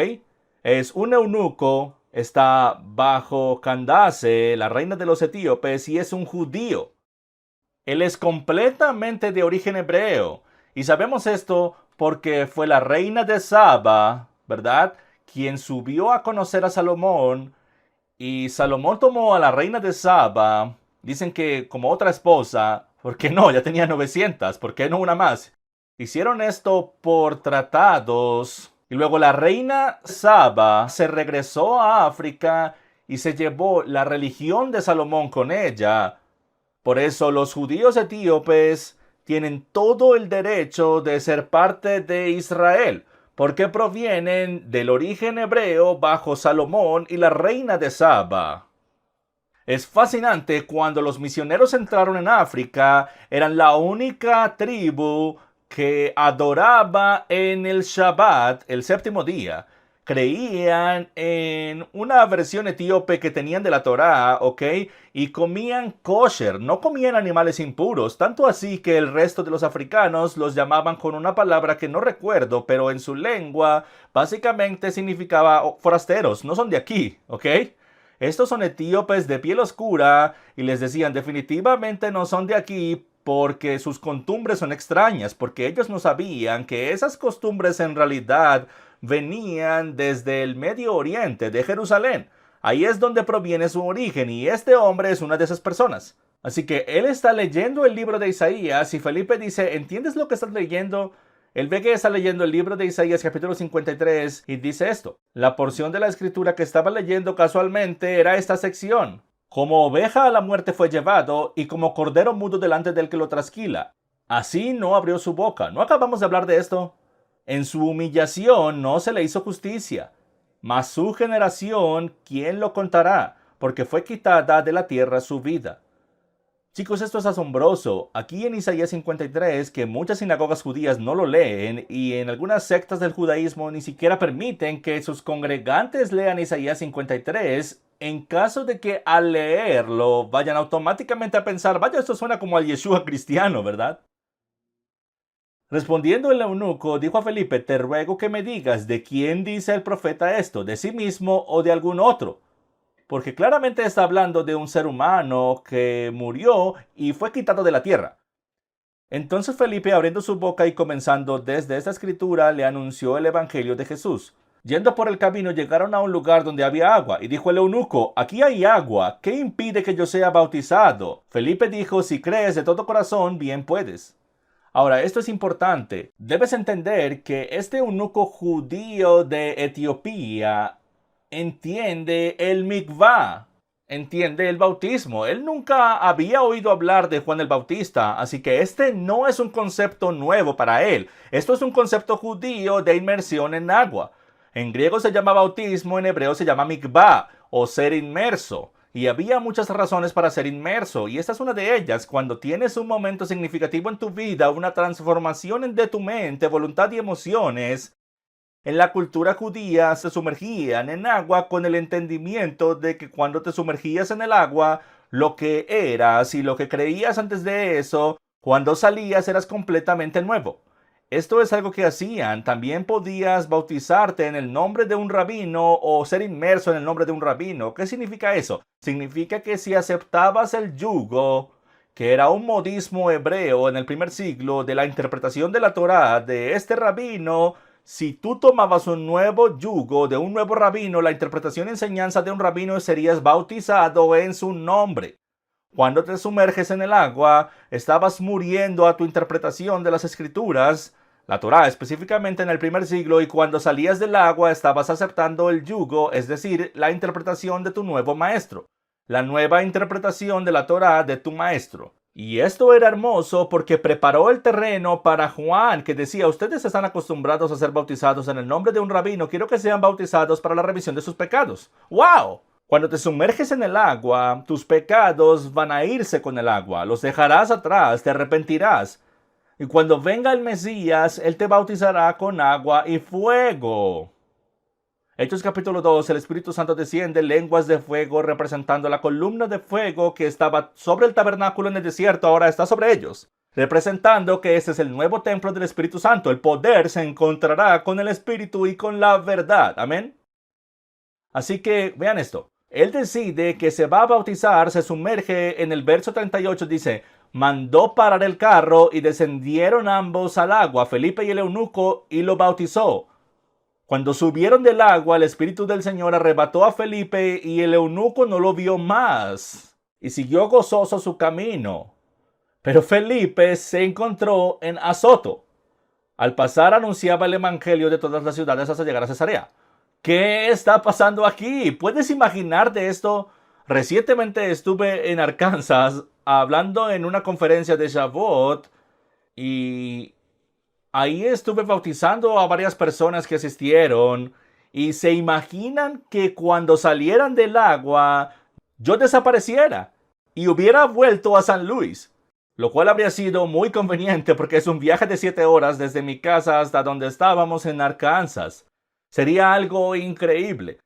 Es un eunuco, está bajo Candace, la reina de los etíopes, y es un judío. Él es completamente de origen hebreo. Y sabemos esto porque fue la reina de Saba, ¿verdad? Quien subió a conocer a Salomón. Y Salomón tomó a la reina de Saba, dicen que como otra esposa, porque no, ya tenía 900, ¿por qué no una más? Hicieron esto por tratados. Y luego la reina Saba se regresó a África y se llevó la religión de Salomón con ella. Por eso los judíos etíopes tienen todo el derecho de ser parte de Israel, porque provienen del origen hebreo bajo Salomón y la reina de Saba. Es fascinante, cuando los misioneros entraron en África, eran la única tribu que adoraba en el Shabbat, el séptimo día. Creían en una versión etíope que tenían de la Torá, ¿ok? Y comían kosher, no comían animales impuros, tanto así que el resto de los africanos los llamaban con una palabra que no recuerdo, pero en su lengua básicamente significaba forasteros, no son de aquí, ¿ok? Estos son etíopes de piel oscura y les decían definitivamente no son de aquí porque sus costumbres son extrañas, porque ellos no sabían que esas costumbres en realidad venían desde el Medio Oriente, de Jerusalén. Ahí es donde proviene su origen y este hombre es una de esas personas. Así que él está leyendo el libro de Isaías y Felipe dice, ¿entiendes lo que estás leyendo? Él ve que está leyendo el libro de Isaías capítulo 53 y dice esto. La porción de la escritura que estaba leyendo casualmente era esta sección. Como oveja a la muerte fue llevado y como cordero mudo delante del que lo trasquila. Así no abrió su boca. ¿No acabamos de hablar de esto? En su humillación no se le hizo justicia. Mas su generación, ¿quién lo contará? Porque fue quitada de la tierra su vida. Chicos, esto es asombroso. Aquí en Isaías 53, que muchas sinagogas judías no lo leen y en algunas sectas del judaísmo ni siquiera permiten que sus congregantes lean Isaías 53, en caso de que al leerlo vayan automáticamente a pensar, vaya, esto suena como al Yeshua cristiano, ¿verdad? Respondiendo el eunuco, dijo a Felipe: te ruego que me digas de quién dice el profeta esto, de sí mismo o de algún otro. Porque claramente está hablando de un ser humano que murió y fue quitado de la tierra. Entonces Felipe, abriendo su boca y comenzando desde esta escritura, le anunció el evangelio de Jesús. Yendo por el camino, llegaron a un lugar donde había agua, y dijo el eunuco: aquí hay agua, ¿qué impide que yo sea bautizado? Felipe dijo: si crees de todo corazón, bien puedes. Ahora, esto es importante. Debes entender que este eunuco judío de Etiopía entiende el mikvah, entiende el bautismo. Él nunca había oído hablar de Juan el Bautista, así que este no es un concepto nuevo para él. Esto es un concepto judío de inmersión en agua. En griego se llama bautismo, en hebreo se llama mikvah o ser inmerso. Y había muchas razones para ser inmerso, y esta es una de ellas. Cuando tienes un momento significativo en tu vida, una transformación de tu mente, voluntad y emociones, en la cultura judía se sumergían en agua con el entendimiento de que cuando te sumergías en el agua, lo que eras y lo que creías antes de eso, cuando salías eras completamente nuevo. Esto es algo que hacían. También podías bautizarte en el nombre de un rabino o ser inmerso en el nombre de un rabino. ¿Qué significa eso? Significa que si aceptabas el yugo, que era un modismo hebreo en el primer siglo de la interpretación de la Torá de este rabino, si tú tomabas un nuevo yugo de un nuevo rabino, la interpretación y enseñanza de un rabino, serías bautizado en su nombre. Cuando te sumerges en el agua, estabas muriendo a tu interpretación de las escrituras, la Torá específicamente en el primer siglo, y cuando salías del agua estabas aceptando el yugo, es decir, la interpretación de tu nuevo maestro, la nueva interpretación de la Torá de tu maestro. Y esto era hermoso porque preparó el terreno para Juan, que decía: ustedes están acostumbrados a ser bautizados en el nombre de un rabino, quiero que sean bautizados para la remisión de sus pecados. ¡Wow! Cuando te sumerges en el agua, tus pecados van a irse con el agua, los dejarás atrás, te arrepentirás. Y cuando venga el Mesías, Él te bautizará con agua y fuego. Hechos capítulo 2, el Espíritu Santo desciende en lenguas de fuego, representando la columna de fuego que estaba sobre el tabernáculo en el desierto, ahora está sobre ellos, representando que este es el nuevo templo del Espíritu Santo. El poder se encontrará con el Espíritu y con la verdad. Amén. Así que vean esto. Él decide que se va a bautizar, se sumerge en el verso 38, dice: mandó parar el carro y descendieron ambos al agua, Felipe y el eunuco, y lo bautizó. Cuando subieron del agua, el Espíritu del Señor arrebató a Felipe y el eunuco no lo vio más y siguió gozoso su camino. Pero Felipe se encontró en Azoto. Al pasar anunciaba el evangelio de todas las ciudades hasta llegar a Cesarea. ¿Qué está pasando aquí? ¿Puedes imaginarte esto? Recientemente estuve en Arkansas hablando en una conferencia de Shavuot y ahí estuve bautizando a varias personas que asistieron, y se imaginan que cuando salieran del agua yo desapareciera y hubiera vuelto a San Luis, lo cual habría sido muy conveniente porque es un viaje de 7 horas desde mi casa hasta donde estábamos en Arkansas. Sería algo increíble.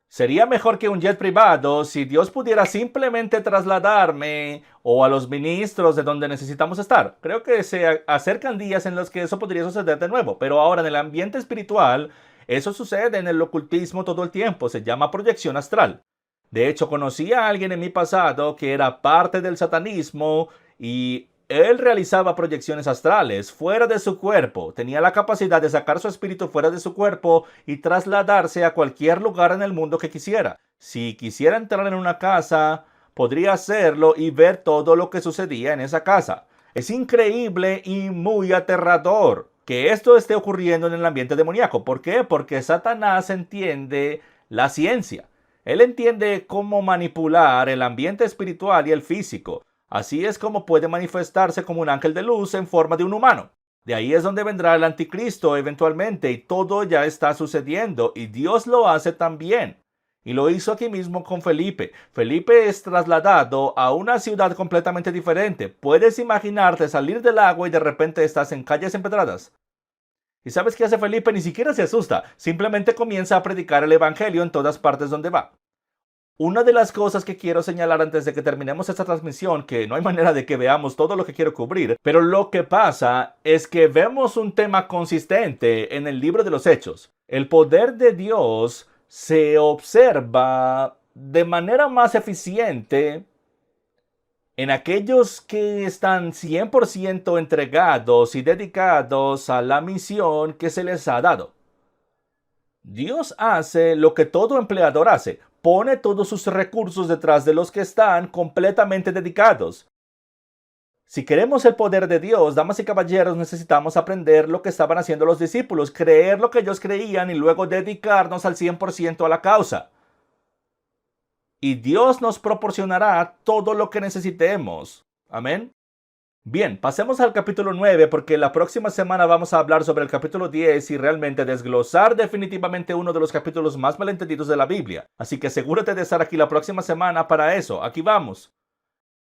Sería mejor que un jet privado si Dios pudiera simplemente trasladarme o a los ministros de donde necesitamos estar. Creo que se acercan días en los que eso podría suceder de nuevo, pero ahora en el ambiente espiritual, eso sucede en el ocultismo todo el tiempo, se llama proyección astral. De hecho, conocí a alguien en mi pasado que era parte del satanismo y él realizaba proyecciones astrales fuera de su cuerpo, tenía la capacidad de sacar su espíritu fuera de su cuerpo y trasladarse a cualquier lugar en el mundo que quisiera. Si quisiera entrar en una casa, podría hacerlo y ver todo lo que sucedía en esa casa. Es increíble y muy aterrador que esto esté ocurriendo en el ambiente demoníaco. ¿Por qué? Porque Satanás entiende la ciencia. Él entiende cómo manipular el ambiente espiritual y el físico. Así es como puede manifestarse como un ángel de luz en forma de un humano. De ahí es donde vendrá el anticristo eventualmente, y todo ya está sucediendo, y Dios lo hace también. Y lo hizo aquí mismo con Felipe. Felipe es trasladado a una ciudad completamente diferente. Puedes imaginarte salir del agua y de repente estás en calles empedradas. ¿Y sabes qué hace Felipe? Ni siquiera se asusta. Simplemente comienza a predicar el evangelio en todas partes donde va. Una de las cosas que quiero señalar antes de que terminemos esta transmisión, que no hay manera de que veamos todo lo que quiero cubrir, pero lo que pasa es que vemos un tema consistente en el libro de los Hechos. El poder de Dios se observa de manera más eficiente en aquellos que están 100% entregados y dedicados a la misión que se les ha dado. Dios hace lo que todo empleador hace. Pone todos sus recursos detrás de los que están completamente dedicados. Si queremos el poder de Dios, damas y caballeros, necesitamos aprender lo que estaban haciendo los discípulos, creer lo que ellos creían y luego dedicarnos al 100% a la causa. Y Dios nos proporcionará todo lo que necesitemos. Amén. Bien, pasemos al capítulo 9 porque la próxima semana vamos a hablar sobre el capítulo 10 y realmente desglosar definitivamente uno de los capítulos más malentendidos de la Biblia. Así que asegúrate de estar aquí la próxima semana para eso. Aquí vamos.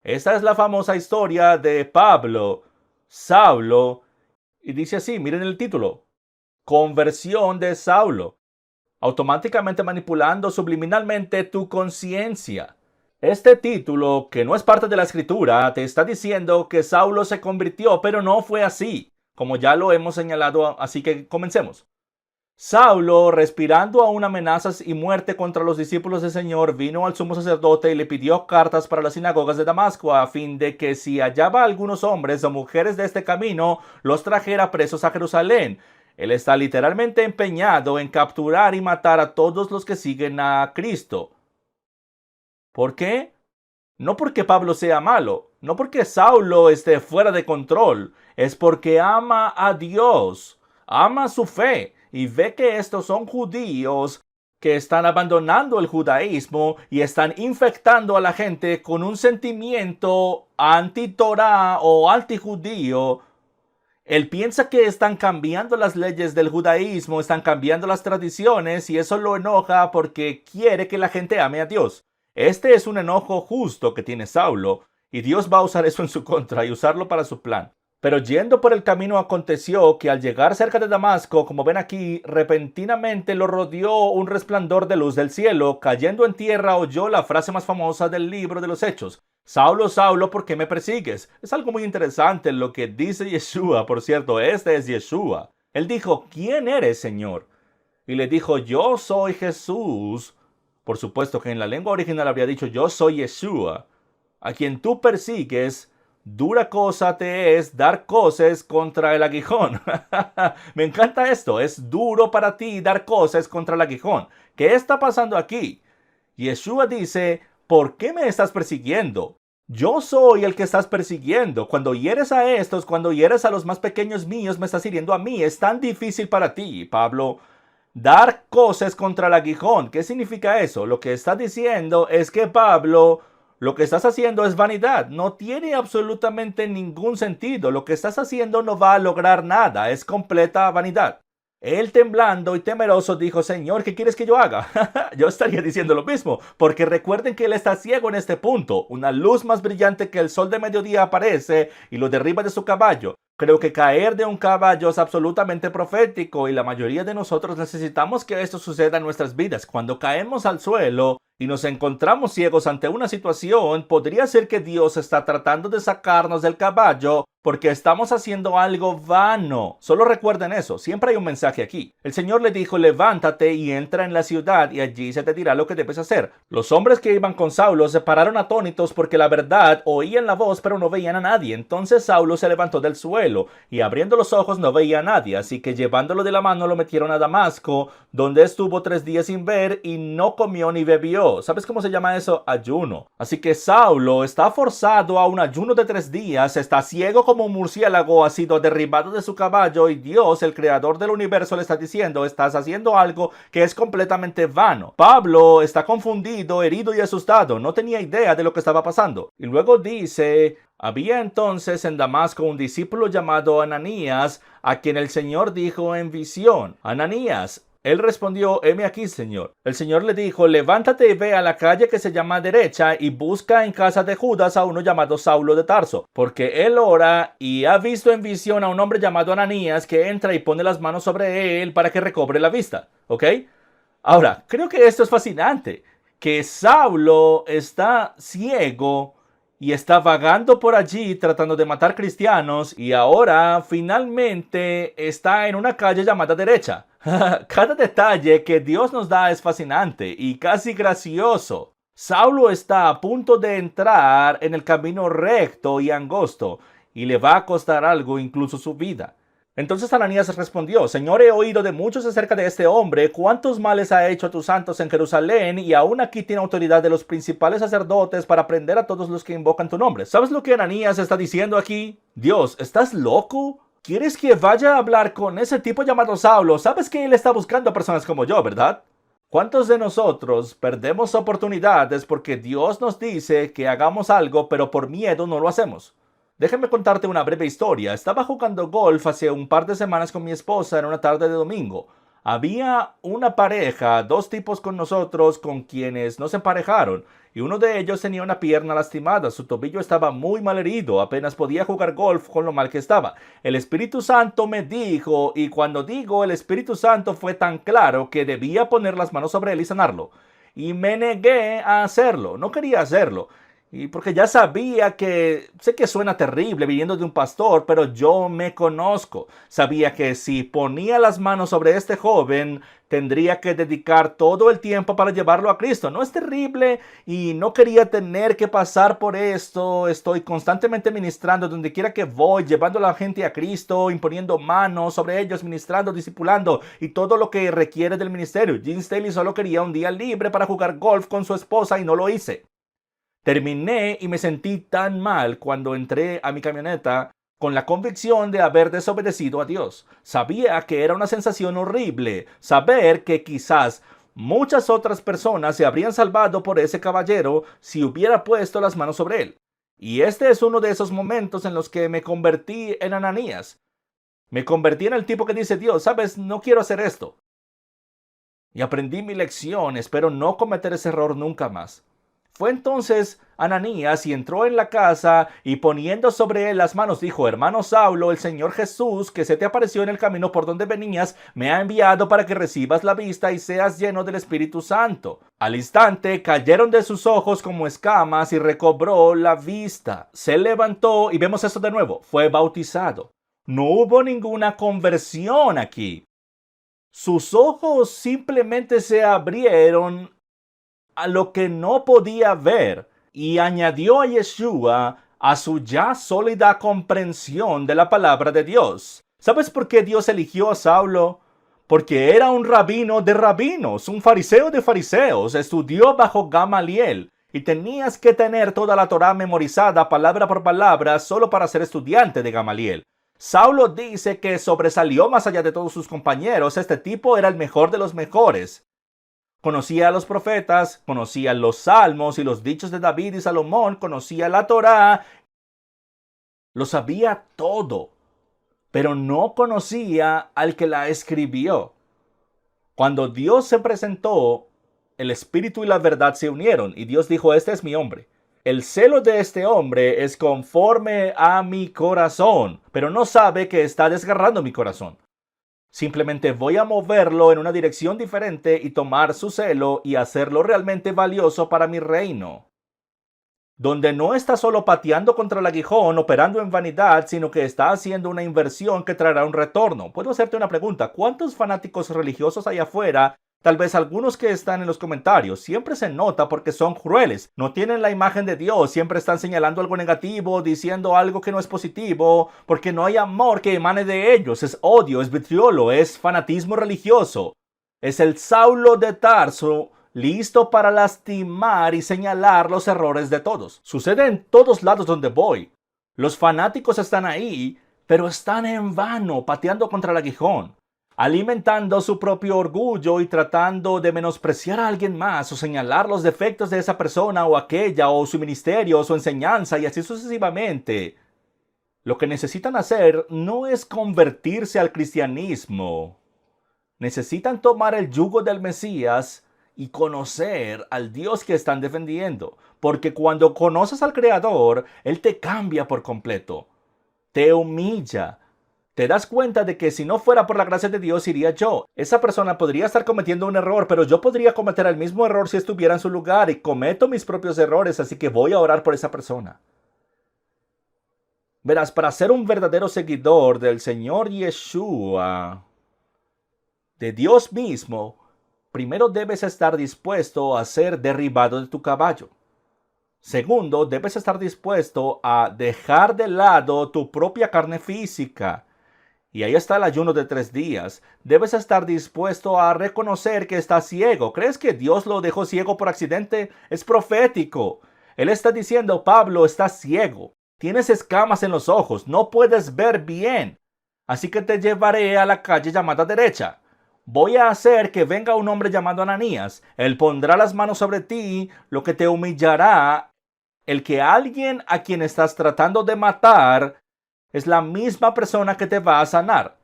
Esta es la famosa historia de Pablo, Saulo, y dice así, miren el título. Conversión de Saulo. Automáticamente manipulando subliminalmente tu conciencia. Este título, que no es parte de la escritura, te está diciendo que Saulo se convirtió, pero no fue así, como ya lo hemos señalado, así que comencemos. Saulo, respirando aún amenazas y muerte contra los discípulos del Señor, vino al sumo sacerdote y le pidió cartas para las sinagogas de Damasco, a fin de que si hallaba a algunos hombres o mujeres de este camino, los trajera presos a Jerusalén. Él está literalmente empeñado en capturar y matar a todos los que siguen a Cristo. ¿Por qué? No porque Pablo sea malo, no porque Saulo esté fuera de control, es porque ama a Dios, ama su fe y ve que estos son judíos que están abandonando el judaísmo y están infectando a la gente con un sentimiento anti-Torá o anti-judío. Él piensa que están cambiando las leyes del judaísmo, están cambiando las tradiciones y eso lo enoja porque quiere que la gente ame a Dios. Este es un enojo justo que tiene Saulo, y Dios va a usar eso en su contra y usarlo para su plan. Pero yendo por el camino aconteció que al llegar cerca de Damasco, como ven aquí, repentinamente lo rodeó un resplandor de luz del cielo. Cayendo en tierra oyó la frase más famosa del libro de los Hechos. Saulo, Saulo, ¿por qué me persigues? Es algo muy interesante lo que dice Yeshua. Por cierto, este es Yeshua. Él dijo, ¿quién eres, Señor? Y le dijo, yo soy Jesús. Por supuesto que en la lengua original habría dicho yo soy Yeshua, a quien tú persigues. Dura cosa te es dar coces contra el aguijón. Me encanta esto, es duro para ti dar coces contra el aguijón. ¿Qué está pasando aquí? Yeshua dice, ¿por qué me estás persiguiendo? Yo soy el que estás persiguiendo. Cuando hieres a estos, cuando hieres a los más pequeños míos, me estás hiriendo a mí. Es tan difícil para ti, Pablo. Dar coces contra el aguijón. ¿Qué significa eso? Lo que está diciendo es que Pablo, lo que estás haciendo es vanidad. No tiene absolutamente ningún sentido. Lo que estás haciendo no va a lograr nada. Es completa vanidad. Él temblando y temeroso dijo, Señor, ¿qué quieres que yo haga? Yo estaría diciendo lo mismo, porque recuerden que él está ciego en este punto. Una luz más brillante que el sol de mediodía aparece y lo derriba de su caballo. Creo que caer de un caballo es absolutamente profético y la mayoría de nosotros necesitamos que esto suceda en nuestras vidas. Cuando caemos al suelo y nos encontramos ciegos ante una situación, podría ser que Dios está tratando de sacarnos del caballo porque estamos haciendo algo vano. Solo recuerden eso, siempre hay un mensaje aquí. El Señor le dijo, levántate y entra en la ciudad y allí se te dirá lo que debes hacer. Los hombres que iban con Saulo se pararon atónitos porque la verdad oían la voz pero no veían a nadie. Entonces Saulo se levantó del suelo y abriendo los ojos no veía a nadie, así que llevándolo de la mano lo metieron a Damasco, donde estuvo 3 días sin ver y no comió ni bebió. ¿Sabes cómo se llama eso? Ayuno. Así que Saulo está forzado a un ayuno de 3 días, está ciego como un murciélago, ha sido derribado de su caballo y Dios, el creador del universo, le está diciendo, estás haciendo algo que es completamente vano. Pablo está confundido, herido y asustado, no tenía idea de lo que estaba pasando. Y luego dice, había entonces en Damasco un discípulo llamado Ananías, a quien el Señor dijo en visión, Ananías. Él respondió, heme aquí, Señor. El Señor le dijo, levántate y ve a la calle que se llama Derecha y busca en casa de Judas a uno llamado Saulo de Tarso, porque él ora y ha visto en visión a un hombre llamado Ananías que entra y pone las manos sobre él para que recobre la vista. ¿Ok? Ahora, creo que esto es fascinante. que Saulo está ciego y está vagando por allí tratando de matar cristianos y ahora finalmente está en una calle llamada derecha. Cada detalle que Dios nos da es fascinante y casi gracioso. Saulo está a punto de entrar en el camino recto y angosto y le va a costar algo, incluso su vida. Entonces Ananías respondió: Señor, he oído de muchos acerca de este hombre, cuántos males ha hecho a tus santos en Jerusalén, y aún aquí tiene autoridad de los principales sacerdotes para prender a todos los que invocan tu nombre. ¿Sabes lo que Ananías está diciendo aquí? Dios, ¿estás loco? ¿Quieres que vaya a hablar con ese tipo llamado Saulo? Sabes que él está buscando a personas como yo, ¿verdad? ¿Cuántos de nosotros perdemos oportunidades porque Dios nos dice que hagamos algo, pero por miedo no lo hacemos? Déjame contarte una breve historia. Estaba jugando golf hace un par de semanas con mi esposa en una tarde de domingo. Había una pareja, dos tipos con nosotros con quienes nos emparejaron, y uno de ellos tenía una pierna lastimada. Su tobillo estaba muy mal herido, apenas podía jugar golf con lo mal que estaba. El Espíritu Santo me dijo, y cuando digo el Espíritu Santo fue tan claro que debía poner las manos sobre él y sanarlo. Y me negué a hacerlo, no quería hacerlo. Y porque ya sabía sé que suena terrible viniendo de un pastor, pero yo me conozco. Sabía que si ponía las manos sobre este joven, tendría que dedicar todo el tiempo para llevarlo a Cristo. No es terrible y no quería tener que pasar por esto. Estoy constantemente ministrando donde quiera que voy, llevando a la gente a Cristo, imponiendo manos sobre ellos, ministrando, discipulando y todo lo que requiere del ministerio. Jim Staley solo quería un día libre para jugar golf con su esposa y no lo hice. Terminé y me sentí tan mal cuando entré a mi camioneta con la convicción de haber desobedecido a Dios. Sabía que era una sensación horrible saber que quizás muchas otras personas se habrían salvado por ese caballero si hubiera puesto las manos sobre él. Y este es uno de esos momentos en los que me convertí en Ananías. Me convertí en el tipo que dice: Dios, sabes, no quiero hacer esto. Y aprendí mi lección, espero no cometer ese error nunca más. Fue entonces Ananías y entró en la casa y poniendo sobre él las manos dijo: Hermano Saulo, el Señor Jesús, que se te apareció en el camino por donde venías, me ha enviado para que recibas la vista y seas lleno del Espíritu Santo. Al instante cayeron de sus ojos como escamas y recobró la vista. Se levantó y vemos esto de nuevo, fue bautizado. No hubo ninguna conversión aquí. Sus ojos simplemente se abrieron a lo que no podía ver y añadió a Yeshua a su ya sólida comprensión de la palabra de Dios. ¿Sabes por qué Dios eligió a Saulo? Porque era un rabino de rabinos, un fariseo de fariseos, estudió bajo Gamaliel y tenías que tener toda la Torá memorizada palabra por palabra solo para ser estudiante de Gamaliel. Saulo dice que sobresalió más allá de todos sus compañeros. Este tipo era el mejor de los mejores. Conocía a los profetas, conocía los salmos y los dichos de David y Salomón, conocía la Torá, lo sabía todo, pero no conocía al que la escribió. Cuando Dios se presentó, el Espíritu y la verdad se unieron y Dios dijo: este es mi hombre. El celo de este hombre es conforme a mi corazón, pero no sabe que está desgarrando mi corazón. Simplemente voy a moverlo en una dirección diferente y tomar su celo y hacerlo realmente valioso para mi reino. Donde no está solo pateando contra el aguijón, operando en vanidad, sino que está haciendo una inversión que traerá un retorno. Puedo hacerte una pregunta: ¿cuántos fanáticos religiosos hay afuera? Tal vez algunos que están en los comentarios. Siempre se nota porque son crueles. No tienen la imagen de Dios. Siempre están señalando algo negativo, diciendo algo que no es positivo, porque no hay amor que emane de ellos. Es odio, es vitriolo, es fanatismo religioso. Es el Saulo de Tarso, listo para lastimar y señalar los errores de todos. Sucede en todos lados donde voy. Los fanáticos están ahí, pero están en vano, pateando contra el aguijón, alimentando su propio orgullo y tratando de menospreciar a alguien más o señalar los defectos de esa persona o aquella o su ministerio o su enseñanza y así sucesivamente. Lo que necesitan hacer no es convertirse al cristianismo. Necesitan tomar el yugo del Mesías y conocer al Dios que están defendiendo. Porque cuando conoces al Creador, Él te cambia por completo. Te humilla. Te das cuenta de que si no fuera por la gracia de Dios iría yo. Esa persona podría estar cometiendo un error, pero yo podría cometer el mismo error si estuviera en su lugar, y cometo mis propios errores, así que voy a orar por esa persona. Verás, para ser un verdadero seguidor del Señor Yeshua, de Dios mismo, primero debes estar dispuesto a ser derribado de tu caballo. Segundo, debes estar dispuesto a dejar de lado tu propia carne física. Y ahí está el ayuno de 3 días. Debes estar dispuesto a reconocer que estás ciego. ¿Crees que Dios lo dejó ciego por accidente? Es profético. Él está diciendo: Pablo, estás ciego. Tienes escamas en los ojos. No puedes ver bien. Así que te llevaré a la calle llamada derecha. Voy a hacer que venga un hombre llamado Ananías. Él pondrá las manos sobre ti, lo que te humillará. El que alguien a quien estás tratando de matar es la misma persona que te va a sanar.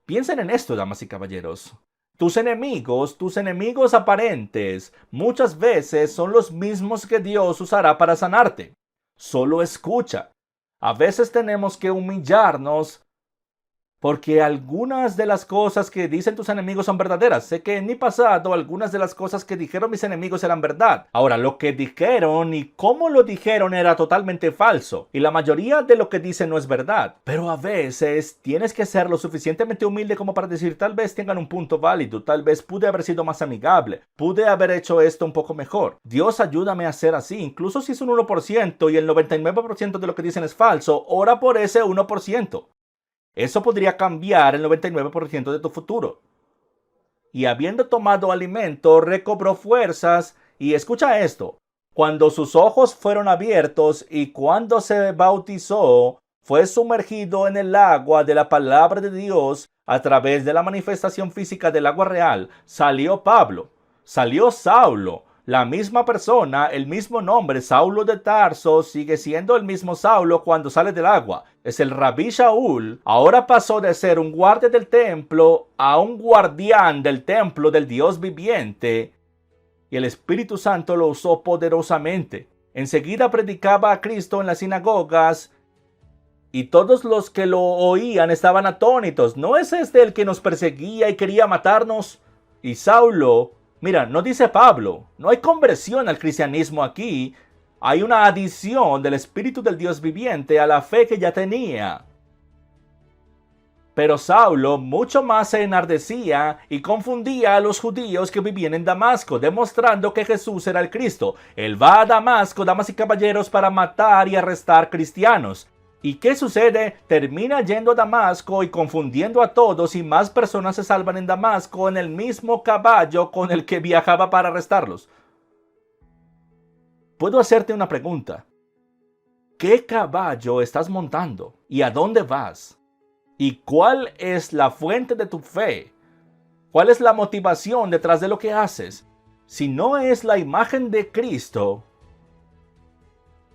Piensen en esto, damas y caballeros. Tus enemigos aparentes, muchas veces son los mismos que Dios usará para sanarte. Solo escucha. A veces tenemos que humillarnos porque algunas de las cosas que dicen tus enemigos son verdaderas. Sé que en mi pasado algunas de las cosas que dijeron mis enemigos eran verdad. Ahora, lo que dijeron y cómo lo dijeron era totalmente falso. Y la mayoría de lo que dicen no es verdad. Pero a veces tienes que ser lo suficientemente humilde como para decir: tal vez tengan un punto válido, tal vez pude haber sido más amigable, pude haber hecho esto un poco mejor. Dios, ayúdame a ser así. Incluso si es un 1% y el 99% de lo que dicen es falso, ora por ese 1%. Eso podría cambiar el 99% de tu futuro. Y habiendo tomado alimento, recobró fuerzas. Y escucha esto: cuando sus ojos fueron abiertos y cuando se bautizó, fue sumergido en el agua de la palabra de Dios a través de la manifestación física del agua real. Salió Pablo, salió Saulo. La misma persona, el mismo nombre, Saulo de Tarso, sigue siendo el mismo Saulo cuando sale del agua. Es el Rabí Shaul. Ahora pasó de ser un guardia del templo a un guardián del templo del Dios viviente. Y el Espíritu Santo lo usó poderosamente. Enseguida predicaba a Cristo en las sinagogas y todos los que lo oían estaban atónitos. ¿No es este el que nos perseguía y quería matarnos? Y Saulo... Mira, no dice Pablo, no hay conversión al cristianismo aquí. Hay una adición del Espíritu del Dios viviente a la fe que ya tenía. Pero Saulo mucho más se enardecía y confundía a los judíos que vivían en Damasco, demostrando que Jesús era el Cristo. Él va a Damasco, damas y caballeros, para matar y arrestar cristianos. ¿Y qué sucede? Termina yendo a Damasco y confundiendo a todos, y más personas se salvan en Damasco en el mismo caballo con el que viajaba para arrestarlos. Puedo hacerte una pregunta. ¿Qué caballo estás montando? ¿Y a dónde vas? ¿Y cuál es la fuente de tu fe? ¿Cuál es la motivación detrás de lo que haces? Si no es la imagen de Cristo,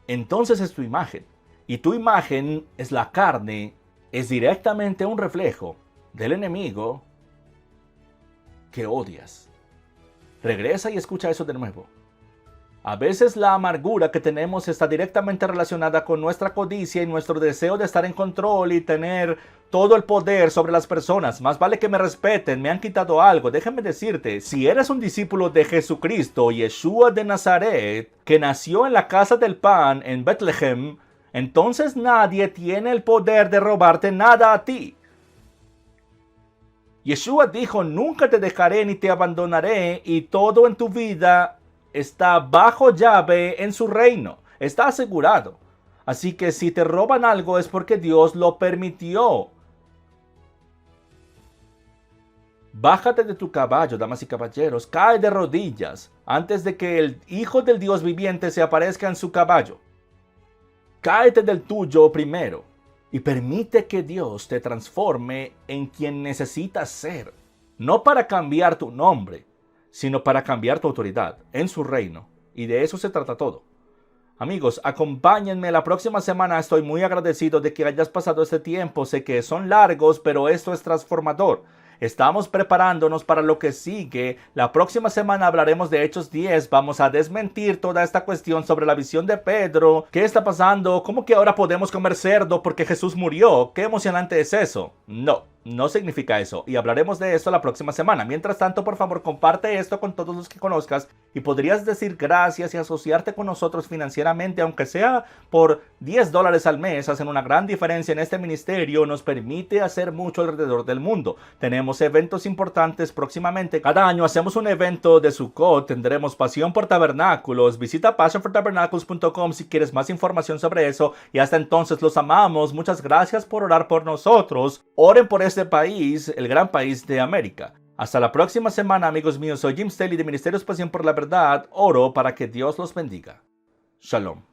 entonces es tu imagen. Y tu imagen es la carne, es directamente un reflejo del enemigo que odias. Regresa y escucha eso de nuevo. A veces la amargura que tenemos está directamente relacionada con nuestra codicia y nuestro deseo de estar en control y tener todo el poder sobre las personas. Más vale que me respeten, me han quitado algo. Déjame decirte, si eres un discípulo de Jesucristo, Yeshua de Nazaret, que nació en la casa del pan en Betlehem, entonces nadie tiene el poder de robarte nada a ti. Yeshua dijo: nunca te dejaré ni te abandonaré, y todo en tu vida está bajo llave en su reino. Está asegurado. Así que si te roban algo es porque Dios lo permitió. Bájate de tu caballo, damas y caballeros. Cae de rodillas antes de que el Hijo del Dios viviente se aparezca en su caballo. Cáete del tuyo primero y permite que Dios te transforme en quien necesitas ser. No para cambiar tu nombre, sino para cambiar tu autoridad en su reino. Y de eso se trata todo. Amigos, acompáñenme la próxima semana. Estoy muy agradecido de que hayas pasado este tiempo. Sé que son largos, pero esto es transformador. Estamos preparándonos para lo que sigue. La próxima semana hablaremos de Hechos 10. Vamos a desmentir toda esta cuestión sobre la visión de Pedro. ¿Qué está pasando? ¿Cómo que ahora podemos comer cerdo porque Jesús murió? ¿Qué emocionante es eso? No significa eso, y hablaremos de eso la próxima semana. Mientras tanto, por favor, comparte esto con todos los que conozcas y podrías decir gracias y asociarte con nosotros financieramente, aunque sea por $10 al mes. Hacen una gran diferencia en este ministerio, nos permite hacer mucho alrededor del mundo. Tenemos eventos importantes próximamente. Cada año hacemos un evento de Sukkot, tendremos Pasión por Tabernáculos. Visita passionfortabernacles.com si quieres más información sobre eso, y hasta entonces los amamos. Muchas gracias por orar por nosotros. Oren por este país, el gran país de América. Hasta la próxima semana, amigos míos. Soy Jim Staley de Ministerios Pasión por la Verdad. Oro para que Dios los bendiga. Shalom.